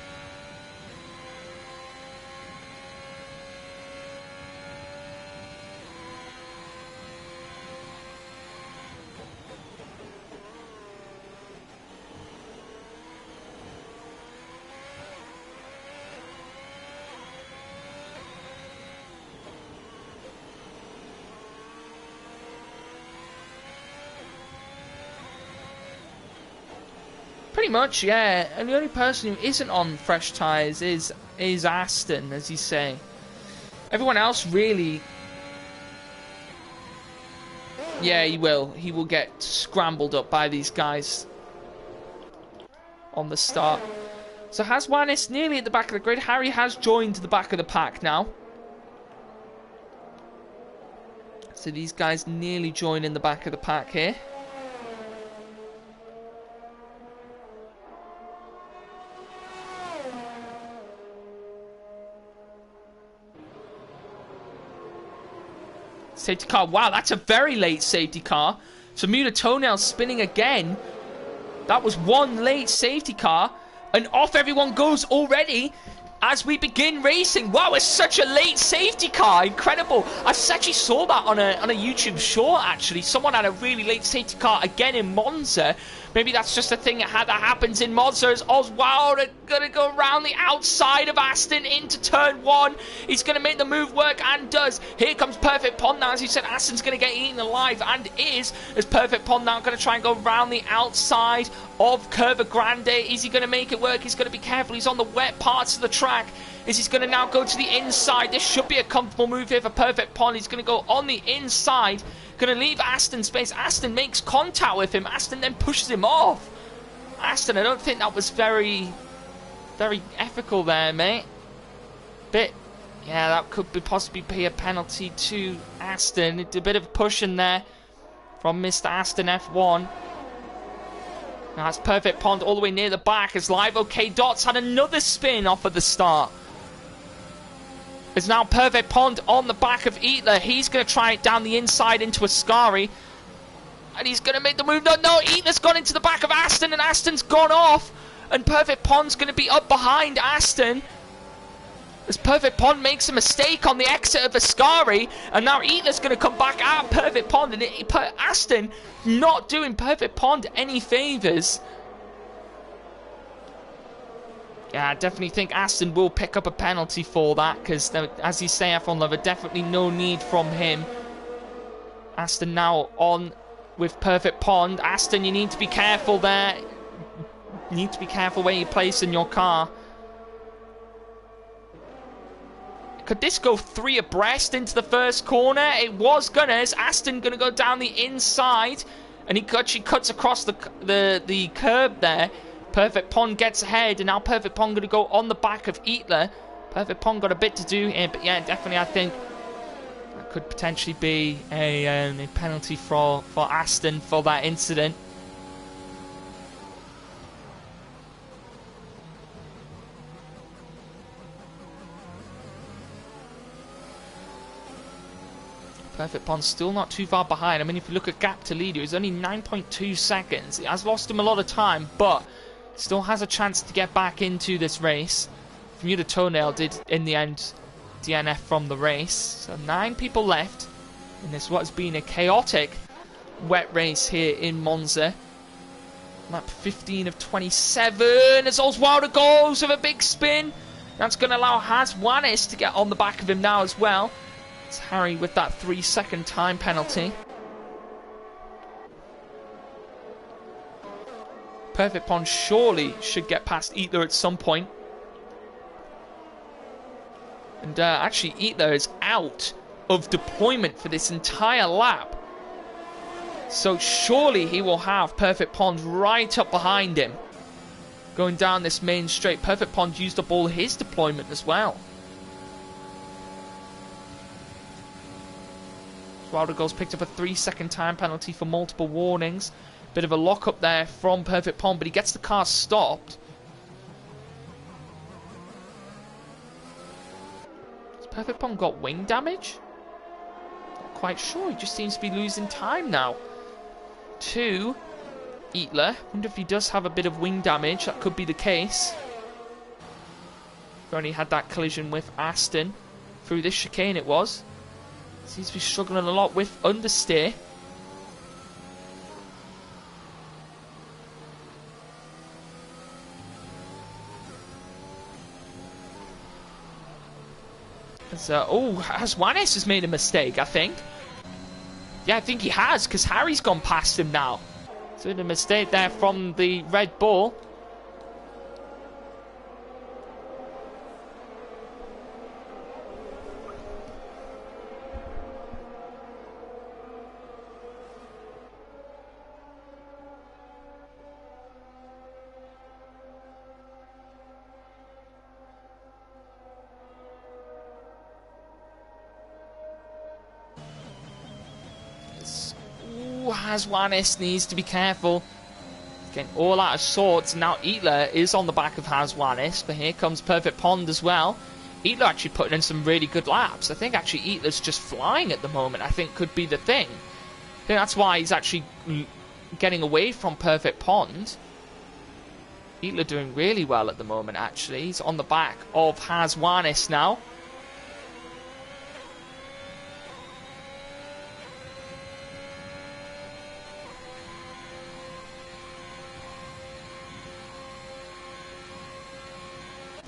Pretty much, yeah. And the only person who isn't on fresh tyres is Aston, as you say. Everyone else really... Yeah, he will. He will get scrambled up by these guys on the start. So has Wanis nearly at the back of the grid. Harry has joined the back of the pack now. So these guys nearly join in the back of the pack here. Safety car. Wow, that's a very late safety car. So Bermuda Toenail spinning again. That was one late safety car. And off everyone goes already as we begin racing. Wow, it's such a late safety car. Incredible. I actually saw that on a YouTube short, actually. Someone had a really late safety car again in Monza. Maybe that's just a thing that happens in Monza. As Oswald going to go around the outside of Aston into turn one. He's going to make the move work and does. Here comes Perfect Pond now. As you said, Aston's going to get eaten alive and is. As Perfect Pond now going to try and go around the outside of Curva Grande. Is he going to make it work? He's going to be careful. He's on the wet parts of the track. He's going to now go to the inside. This should be a comfortable move here for Perfect Pond. He's going to go on the inside. Going to leave Aston space. Aston makes contact with him. Aston then pushes him off. Aston, I don't think that was very ethical there, mate. Bit, yeah, that could possibly be a penalty to Aston. It's a bit of pushing there from Mr. Aston F1. Now it's Perfect Pond all the way near the back as Live OK Dots had another spin off at the start. It's now Perfect Pond on the back of Eatler. He's going to try it down the inside into Ascari. And he's going to make the move. No, Eatler's gone into the back of Aston and Aston's gone off. And Perfect Pond's going to be up behind Aston. As Perfect Pond makes a mistake on the exit of Ascari. And now Eatler's going to come back at Perfect Pond. And Aston not doing Perfect Pond any favours. Yeah, I definitely think Aston will pick up a penalty for that, because, as you say, F1 Lover, definitely no need from him. Aston now on with Perfect Pond. Aston, you need to be careful there. You need to be careful where you're placing your car. Could this go three abreast into the first corner? It was gonna. Is Aston gonna go down the inside? And he actually cuts across the curb there. Perfect Pond gets ahead, and now Perfect Pond going to go on the back of Eatler. Perfect Pond got a bit to do here, but yeah, definitely I think that could potentially be a penalty for Aston for that incident. Perfect Pond still not too far behind. I mean, if you look at gap to leader, it's only 9.2 seconds. It has lost him a lot of time, but still has a chance to get back into this race. Bermuda Toenail did, in the end, DNF from the race. So 9 people left in this what has been a chaotic wet race here in Monza. Lap 15 of 27 as Oswaldo goes with a big spin. That's going to allow Wanis to get on the back of him now as well. It's Harry with that 3-second time penalty. Perfect Pond surely should get past Eatler at some point. And actually Eatler is out of deployment for this entire lap. So surely he will have Perfect Pond right up behind him. Going down this main straight. Perfect Pond used up all his deployment as well. Wilder Goals picked up a 3-second time penalty for multiple warnings. Bit of a lock-up there from Perfect Pond, but he gets the car stopped. Has Perfect Pond got wing damage? Not quite sure. He just seems to be losing time now. To Eatler. Wonder if he does have a bit of wing damage. That could be the case. We've only had that collision with Aston. Through this chicane it was. Seems to be struggling a lot with understeer. Haswanis has made a mistake, I think. Yeah, I think he has, because Harry's gone past him now. So a mistake there from the Red Bull. Haswanis needs to be careful. Getting all out of sorts. Now Eatler is on the back of Haswanis, but here comes Perfect Pond as well. Eatler actually putting in some really good laps. I think actually Eatler's just flying at the moment, I think could be the thing. I think that's why he's actually getting away from Perfect Pond. Eatler doing really well at the moment, actually. He's on the back of Haswanis now.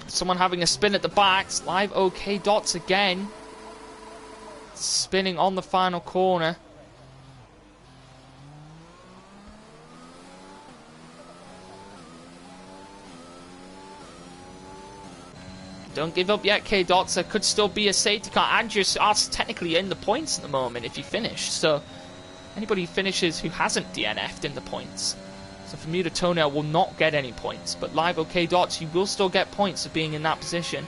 Someone having a spin at the back. It's live OK Dots again. Spinning on the final corner. Don't give up yet, K Dots. There could still be a safety car. And you're technically in the points at the moment if you finish. So anybody who finishes who hasn't DNF'd in the points. So Bermuda Toenail will not get any points. But live OK Dots, you will still get points for being in that position.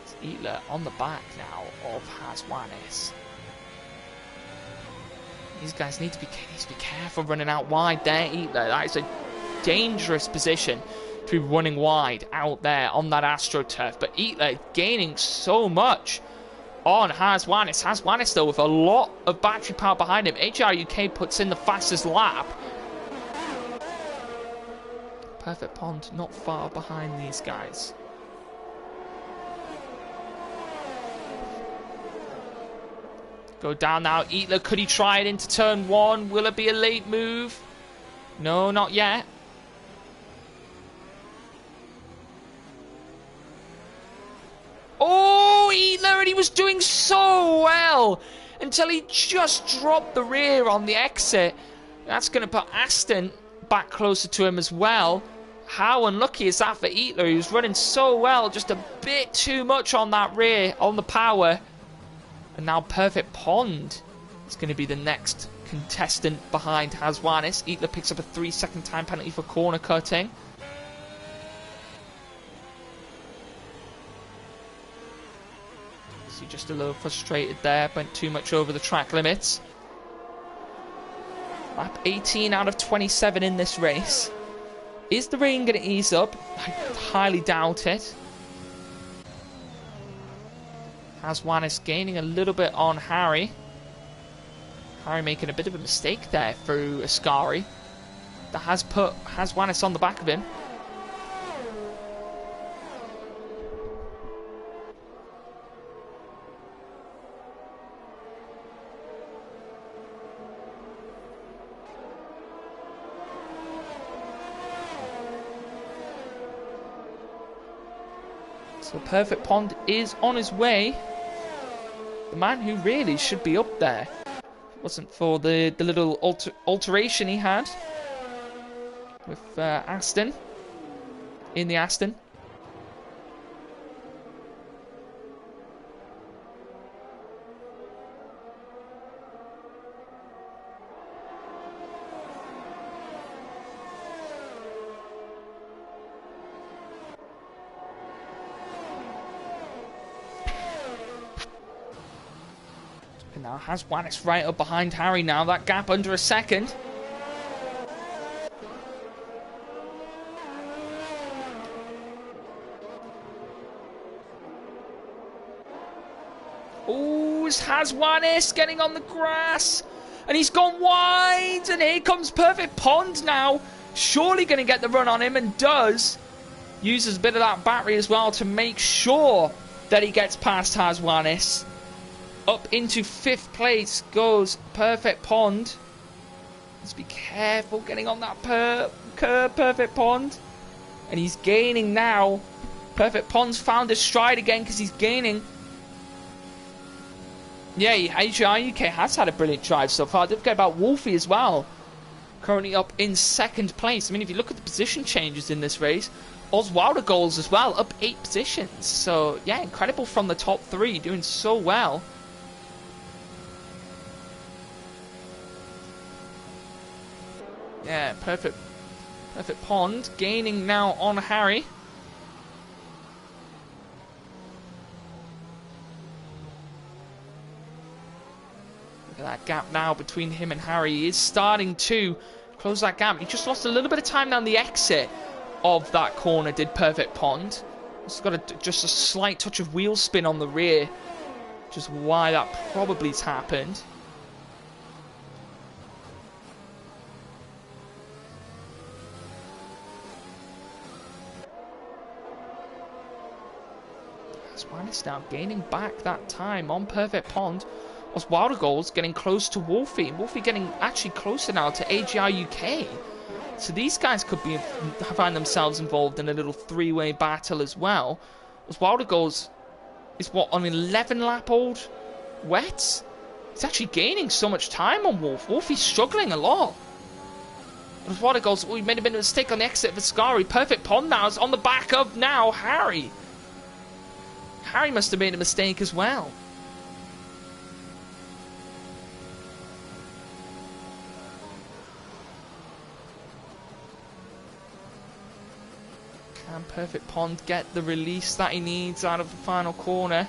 It's Eatler on the back now of Haswanis. These guys need to be careful running out wide there, Eatler. That is a dangerous position to be running wide out there on that AstroTurf. But Eatler gaining so much on Haswanis. Haswanis, though, with a lot of battery power behind him. HR UK puts in the fastest lap. Perfect Pond not far behind these guys. Go down now. Eatler, could he try it into turn one? Will it be a late move? No, not yet. Oh, Eatler, and he was doing so well until he just dropped the rear on the exit. That's going to put Aston back closer to him as well. How unlucky is that for Eatler? He was running so well, just a bit too much on that rear, on the power. And now Perfect Pond is going to be the next contestant behind Haswanis. Eatler picks up a 3-second time penalty for corner cutting. Just a little frustrated there, went too much over the track limits. Lap 18 out of 27 in this race. Is the rain going to ease up? I highly doubt it. Haswanis gaining a little bit on Harry. Harry making a bit of a mistake there through Ascari. That has put Haswanis on the back of him. So Perfect Pond is on his way. The man who really should be up there. If it wasn't for the little alteration he had with Aston. In the Aston. Now Haswanis right up behind Harry now. That gap under a second. Oh, it's Haswanis getting on the grass. And he's gone wide. And here comes Perfect Pond now. Surely going to get the run on him, and does. Uses a bit of that battery as well to make sure that he gets past Haswanis. Up into 5th place goes Perfect Pond. Let's be careful getting on that curve, Perfect Pond. And he's gaining now. Perfect Pond's found his stride again because he's gaining. Yeah, AGI UK has had a brilliant drive so far. Don't forget about Wolfie as well. Currently up in 2nd place. I mean, if you look at the position changes in this race, Oswaldo goals as well, up 8 positions. So, yeah, incredible from the top 3, doing so well. Yeah, Perfect Pond gaining now on Harry. Look at that gap now between him and Harry. He is starting to close that gap. He just lost a little bit of time down the exit of that corner, did Perfect Pond. He's got just a slight touch of wheel spin on the rear, which is why that probably has happened. Haswanis now gaining back that time on Perfect Pond. Oswaldo goals getting close to Wolfie. Wolfie getting actually closer now to AGI UK. So these guys could find themselves involved in a little 3-way battle as well. Oswaldo goals is what, on 11 lap old wets? He's actually gaining so much time on Wolf. Wolfie's struggling a lot. Oswaldo goals, we made a bit of a mistake on the exit of Ascari. Perfect Pond now is on the back of now Harry. Harry must have made a mistake as well. Can Perfect Pond get the release that he needs out of the final corner?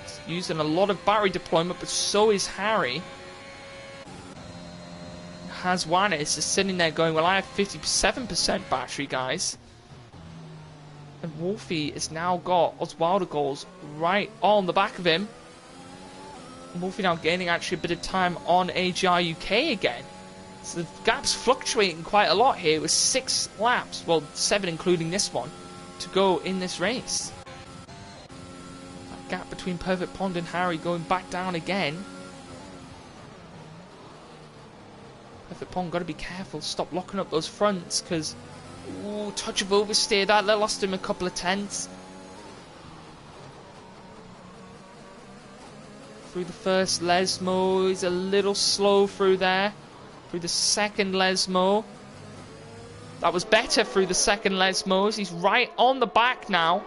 He's using a lot of battery deployment, but so is Harry. Haswanis is sitting there going, well, I have 57% battery, guys. And Wolfie has now got Oswaldo goals right on the back of him. And Wolfie now gaining actually a bit of time on AGI UK again. So the gap's fluctuating quite a lot here with 6 laps, well 7 including this one, to go in this race. That gap between Perfect Pond and Harry going back down again. Perfect Pond got to be careful, stop locking up those fronts, because ooh, touch of oversteer, that lost him a couple of tenths. Through the first Lesmo, he's a little slow through there. Through the second Lesmo. That was better through the second Lesmo. He's right on the back now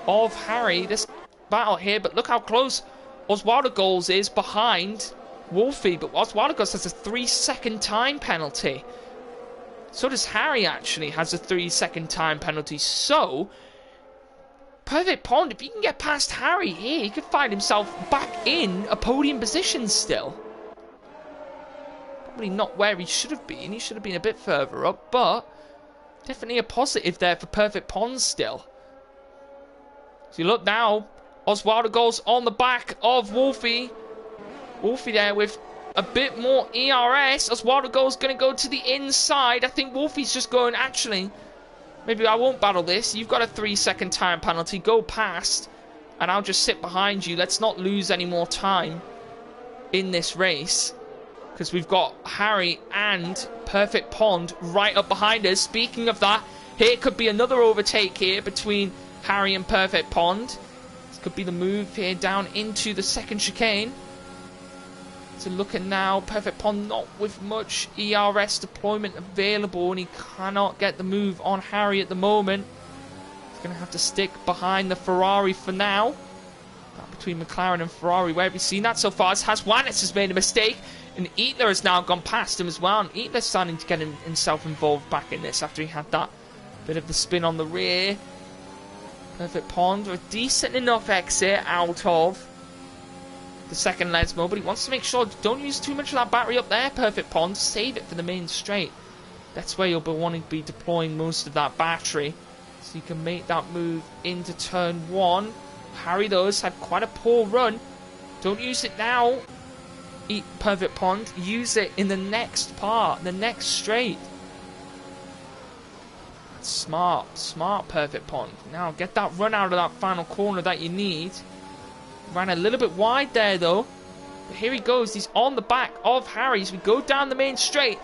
of Harry. This battle here, but look how close Oswaldo goals is behind Wolfie. But Oswaldo goals has a 3-second time penalty. So does Harry actually, has a 3-second time penalty. So, Perfect Pond, if he can get past Harry here, he could find himself back in a podium position still. Probably not where he should have been. He should have been a bit further up, but definitely a positive there for Perfect Pond still. So you look now, Oswaldo goes on the back of Wolfie. Wolfie there with a bit more ERS. Oswaldo goes going to go to the inside. I think Wolfie's just going, actually, maybe I won't battle this. You've got a 3-second time penalty. Go past, and I'll just sit behind you. Let's not lose any more time in this race, because we've got Harry and Perfect Pond right up behind us. Speaking of that, here could be another overtake here between Harry and Perfect Pond. This could be the move here down into the second chicane. So looking now, Perfect Pond not with much ERS deployment available, and he cannot get the move on Harry at the moment. He's going to have to stick behind the Ferrari for now. That between McLaren and Ferrari, where have you seen that so far? Haswanis has made a mistake, and Eatler has now gone past him as well. And Eatler's starting to get himself involved back in this after he had that bit of the spin on the rear. Perfect Pond with a decent enough exit out of the second Lesmo, but he wants to make sure, don't use too much of that battery up there, Perfect Pond. Save it for the main straight. That's where you'll be wanting to be deploying most of that battery, so you can make that move into turn 1. Harry, though, has had quite a poor run. Don't use it now, Perfect Pond. Use it in the next part, the next straight. Smart, Perfect Pond. Now, get that run out of that final corner that you need. Ran a little bit wide there, though. But here he goes. He's on the back of Harry as we go down the main straight.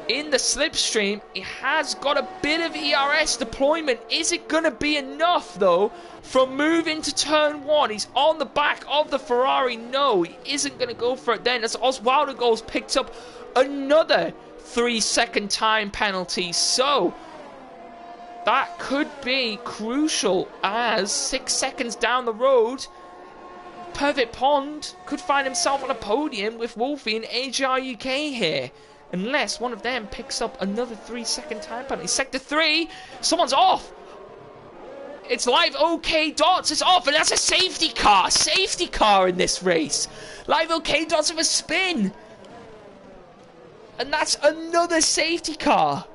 In the slipstream, he has got a bit of ERS deployment. Is it going to be enough, though, from moving to turn 1? He's on the back of the Ferrari. No, he isn't going to go for it then, as Oswaldo Goals picks up another 3-second time penalty. So that could be crucial, as 6 seconds down the road, Perfect Pond could find himself on a podium with Wolfie and AGR UK here. Unless one of them picks up another 3-second time penalty. Sector 3, someone's off. It's Live OK Dots, it's off, and that's a safety car. Safety car in this race. Live OK Dots with a spin. And that's another safety car.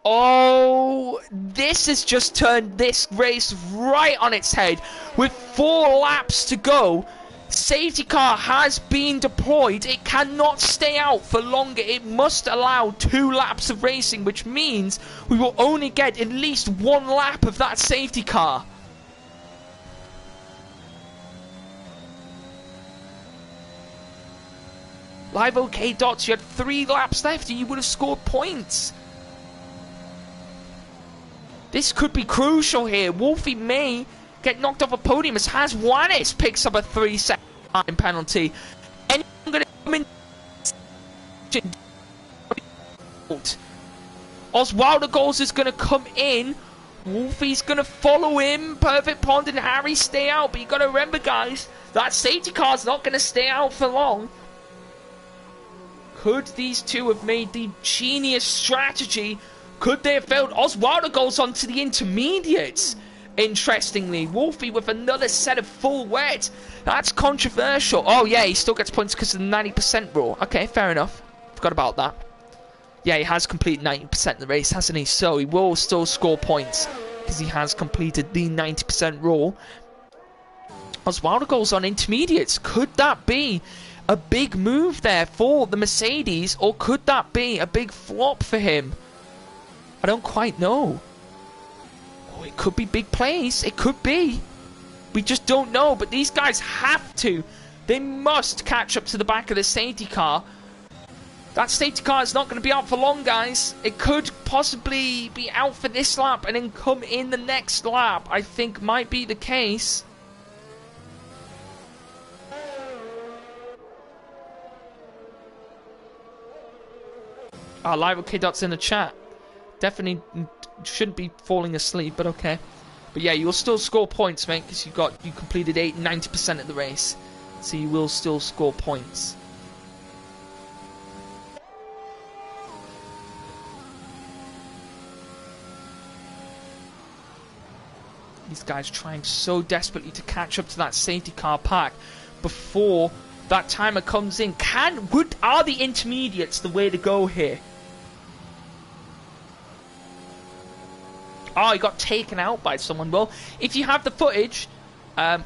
Oh, this has just turned this race right on its head. With 4 laps to go, safety car has been deployed. It cannot stay out for longer. It must allow 2 laps of racing, which means we will only get at least 1 lap of that safety car. Live OK Dots, you had 3 laps left and you would have scored points. This could be crucial here. Wolfie may get knocked off a podium as Haswanis picks up a 3-second time penalty. Anyone going to come in? Oswaldo Goals is going to come in. Wolfie's going to follow him. Perfect Pond and Harry stay out. But you got to remember, guys, that safety car's not going to stay out for long. Could these two have made the genius strategy? Could they have failed? Oswaldo Goals onto the intermediates. Interestingly, Wolfie with another set of full wet. That's controversial. Oh yeah, he still gets points because of the 90% rule. Okay, fair enough. Forgot about that. Yeah, he has completed 90% of the race, hasn't he? So he will still score points because he has completed the 90% rule. Oswaldo Goals on intermediates. Could that be a big move there for the Mercedes, or could that be a big flop for him? I don't quite know. Oh, it could be big plays. It could be. We just don't know. But these guys have to. They must catch up to the back of the safety car. That safety car is not going to be out for long, guys. It could possibly be out for this lap and then come in the next lap. I think might be the case. Live OK Dots in the chat. Definitely shouldn't be falling asleep, but okay. But yeah, you'll still score points, mate, because you completed 90% of the race. So you will still score points. These guys trying so desperately to catch up to that safety car pack before that timer comes in. Are the intermediates the way to go here? Oh, he got taken out by someone. Well, if you have the footage,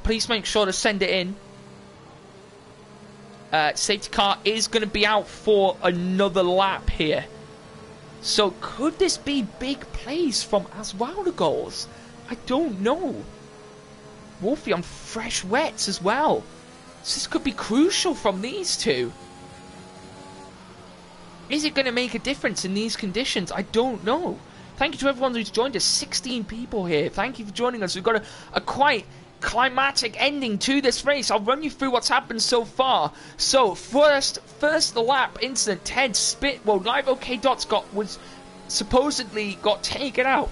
please make sure to send it in. Safety car is going to be out for another lap here. So could this be big plays from Oswaldo Goals? I don't know. Wolfie on fresh wets as well. So this could be crucial from these two. Is it going to make a difference in these conditions? I don't know. Thank you to everyone who's joined us. 16 people here. Thank you for joining us. We've got a quite climatic ending to this race. I'll run you through what's happened so far. So first lap incident. Ted spit. Well, Live OK Dots was supposedly got taken out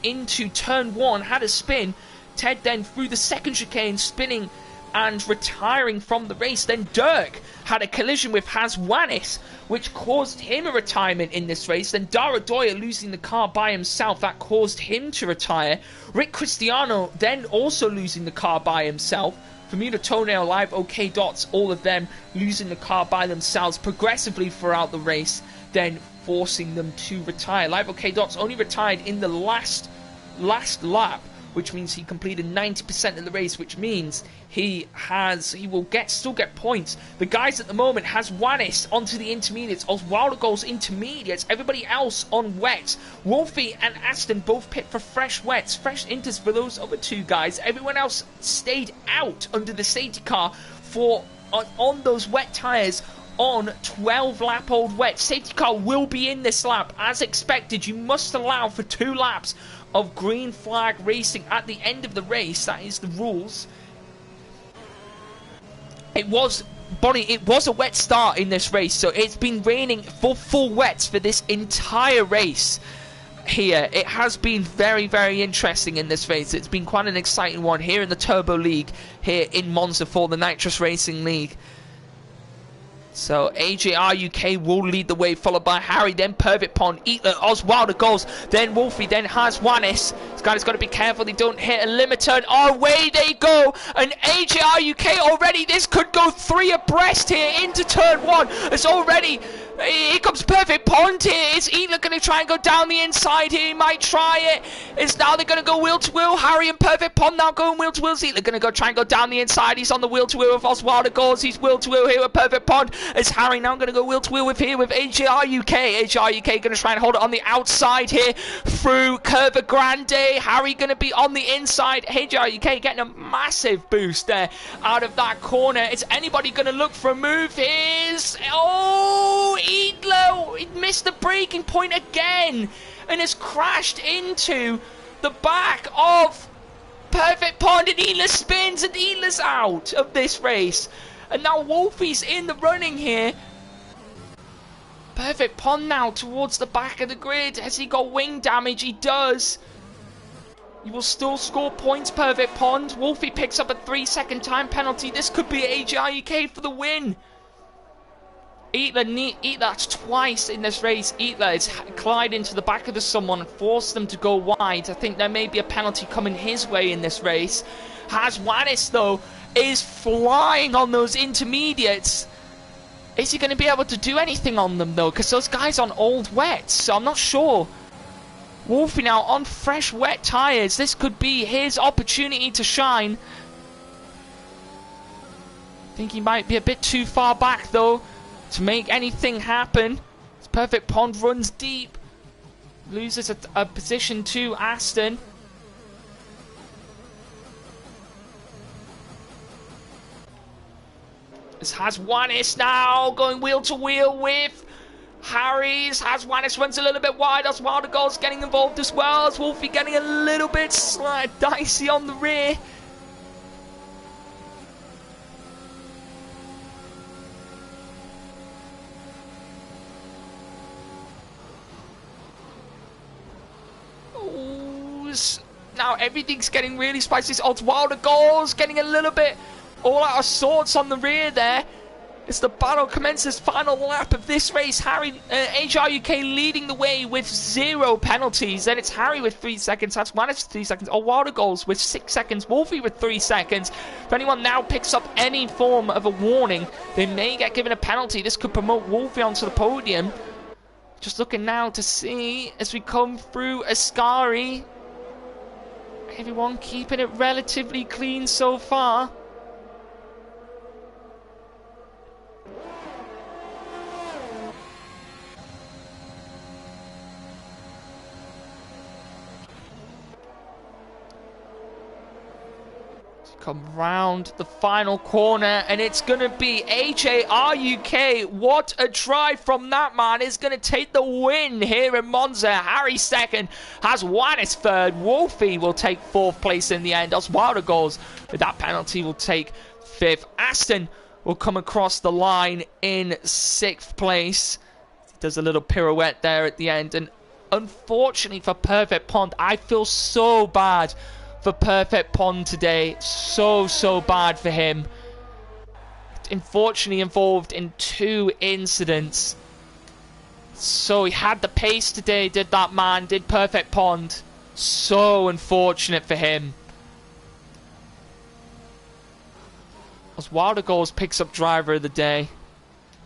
into turn 1. Had a spin. Ted then through the second chicane, spinning and retiring from the race. Then Dirk had a collision with Haswanis, which caused him a retirement in this race. Then Dara Doyer losing the car by himself, that caused him to retire. Rick Cristiano then also losing the car by himself. Bermuda Toenail, Live OK Dots, all of them losing the car by themselves progressively throughout the race, then forcing them to retire. Live OK Dots only retired in the last last lap, which means he completed 90% of the race, which means he will still get points. The guys at the moment has Wanis onto the intermediates, Oswaldo goes intermediates, everybody else on wets. Wolfie and Aston both pit for fresh wets, fresh inters for those other two guys. Everyone else stayed out under the safety car on those wet tyres on 12 lap old wet. Safety car will be in this lap as expected. You must allow for 2 laps of green flag racing at the end of the race. That is the rules. It was a wet start in this race, so it's been raining for full wets for this entire race here. It has been very, very interesting in this race. It's been quite an exciting one here in the Turbo League, here in Monza for the Nitrous Racing League. So AJR UK will lead the way, followed by Harry, then Perfect Pond, Eatler, Oswaldo goes, then Wolfie, then has Wanis. This guy's got to be careful they don't hit a limiter, and away they go. And AJR UK already, this could go 3 abreast here into turn 1. It's already, here comes Perfect Pond here. Is Eatler going to try and go down the inside here? He might try it. It's now they're going to go wheel to wheel. Harry and Perfect Pond now going wheel to wheel. Is Eatler going to go try and go down the inside? He's on the wheel to wheel with Oswaldo goes. He's wheel to wheel here with Perfect Pond. It's Harry now going to go wheel to wheel with AJR UK. AJR UK going to try and hold it on the outside here through Curva Grande. Harry going to be on the inside. AJR UK getting a massive boost there out of that corner. Is anybody going to look for a move? Eatler, he missed the braking point again and has crashed into the back of Perfect Pond, and Eatler spins, and Eatler's out of this race. And now Wolfie's in the running here. Perfect Pond now towards the back of the grid. Has he got wing damage? He does. He will still score points, Perfect Pond. Wolfie picks up a 3-second time penalty. This could be AJR UK for the win. Eatler twice in this race. Eatler has collided into the back of someone and forced them to go wide. I think there may be a penalty coming his way in this race. Has Wanis, though, is flying on those intermediates. Is he going to be able to do anything on them, though? Because those guys on old wets, so I'm not sure. Wolfie now on fresh wet tyres. This could be his opportunity to shine. I think he might be a bit too far back, though, to make anything happen. This Perfect Pond runs deep. Loses a position to Aston. This has Wanis now going wheel to wheel with Harry's. Has Wanis runs a little bit wide. Oswaldo goes getting involved as well. As Wolfie getting a little bit dicey on the rear. Now everything's getting really spicy. Oswaldo goes getting a little bit all out of sorts on the rear there. As the battle commences, final lap of this race. Harry, AJR UK leading the way with 0 penalties. Then it's Harry with 3 seconds. That's Wanis with 3 seconds. Oswaldo goes with 6 seconds. Wolfie with 3 seconds. If anyone now picks up any form of a warning, they may get given a penalty. This could promote Wolfie onto the podium. Just looking now to see as we come through Ascari. Everyone keeping it relatively clean so far. Come round the final corner, and it's going to be AJR UK. What a drive from that man. Is going to take the win here in Monza. Harry second, has Wanis third. Wolfie will take 4th place in the end. Oswaldo goes with that penalty will take 5th. Aston will come across the line in 6th place. Does a little pirouette there at the end, and unfortunately for Perfect Pond, I feel so bad for Perfect Pond today. So bad for him. Unfortunately involved in 2 incidents. So he had the pace today, did that man, did Perfect Pond. So unfortunate for him. Oswaldo goes, picks up driver of the day.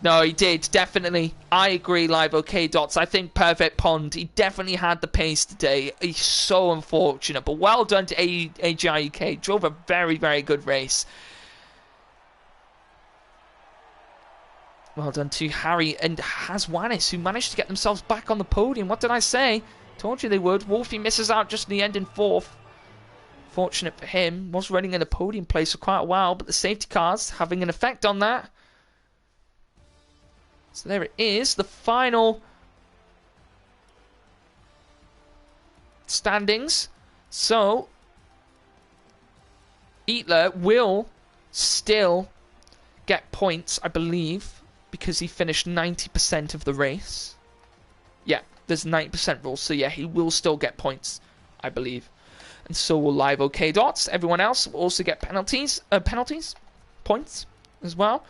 No, he did, definitely. I agree, Live OK Dots. I think Perfect Pond, he definitely had the pace today. He's so unfortunate, but well done to AGI UK. Drove a very, very good race. Well done to Harry and Haswanis, who managed to get themselves back on the podium. What did I say? Told you they would. Wolfie misses out just in the end in 4th. Fortunate for him. Was running in the podium place for quite a while, but the safety cars having an effect on that. So there it is, the final standings. So Eatler will still get points, I believe, because he finished 90% of the race. Yeah, there's 90% rule, so yeah, he will still get points, I believe. And so will Live OK Dots. Everyone else will also get points as well.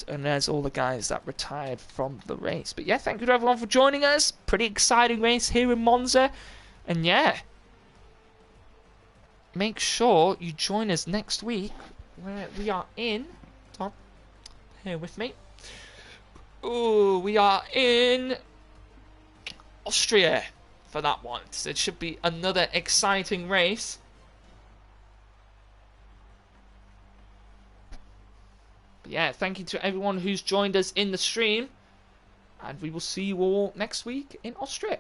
And there's all the guys that retired from the race. But yeah, thank you to everyone for joining us. Pretty exciting race here in Monza. And yeah, make sure you join us next week where we are in... Tom, here with me. Oh, we are in Austria for that one. So it should be another exciting race. But yeah, thank you to everyone who's joined us in the stream. And we will see you all next week in Austria.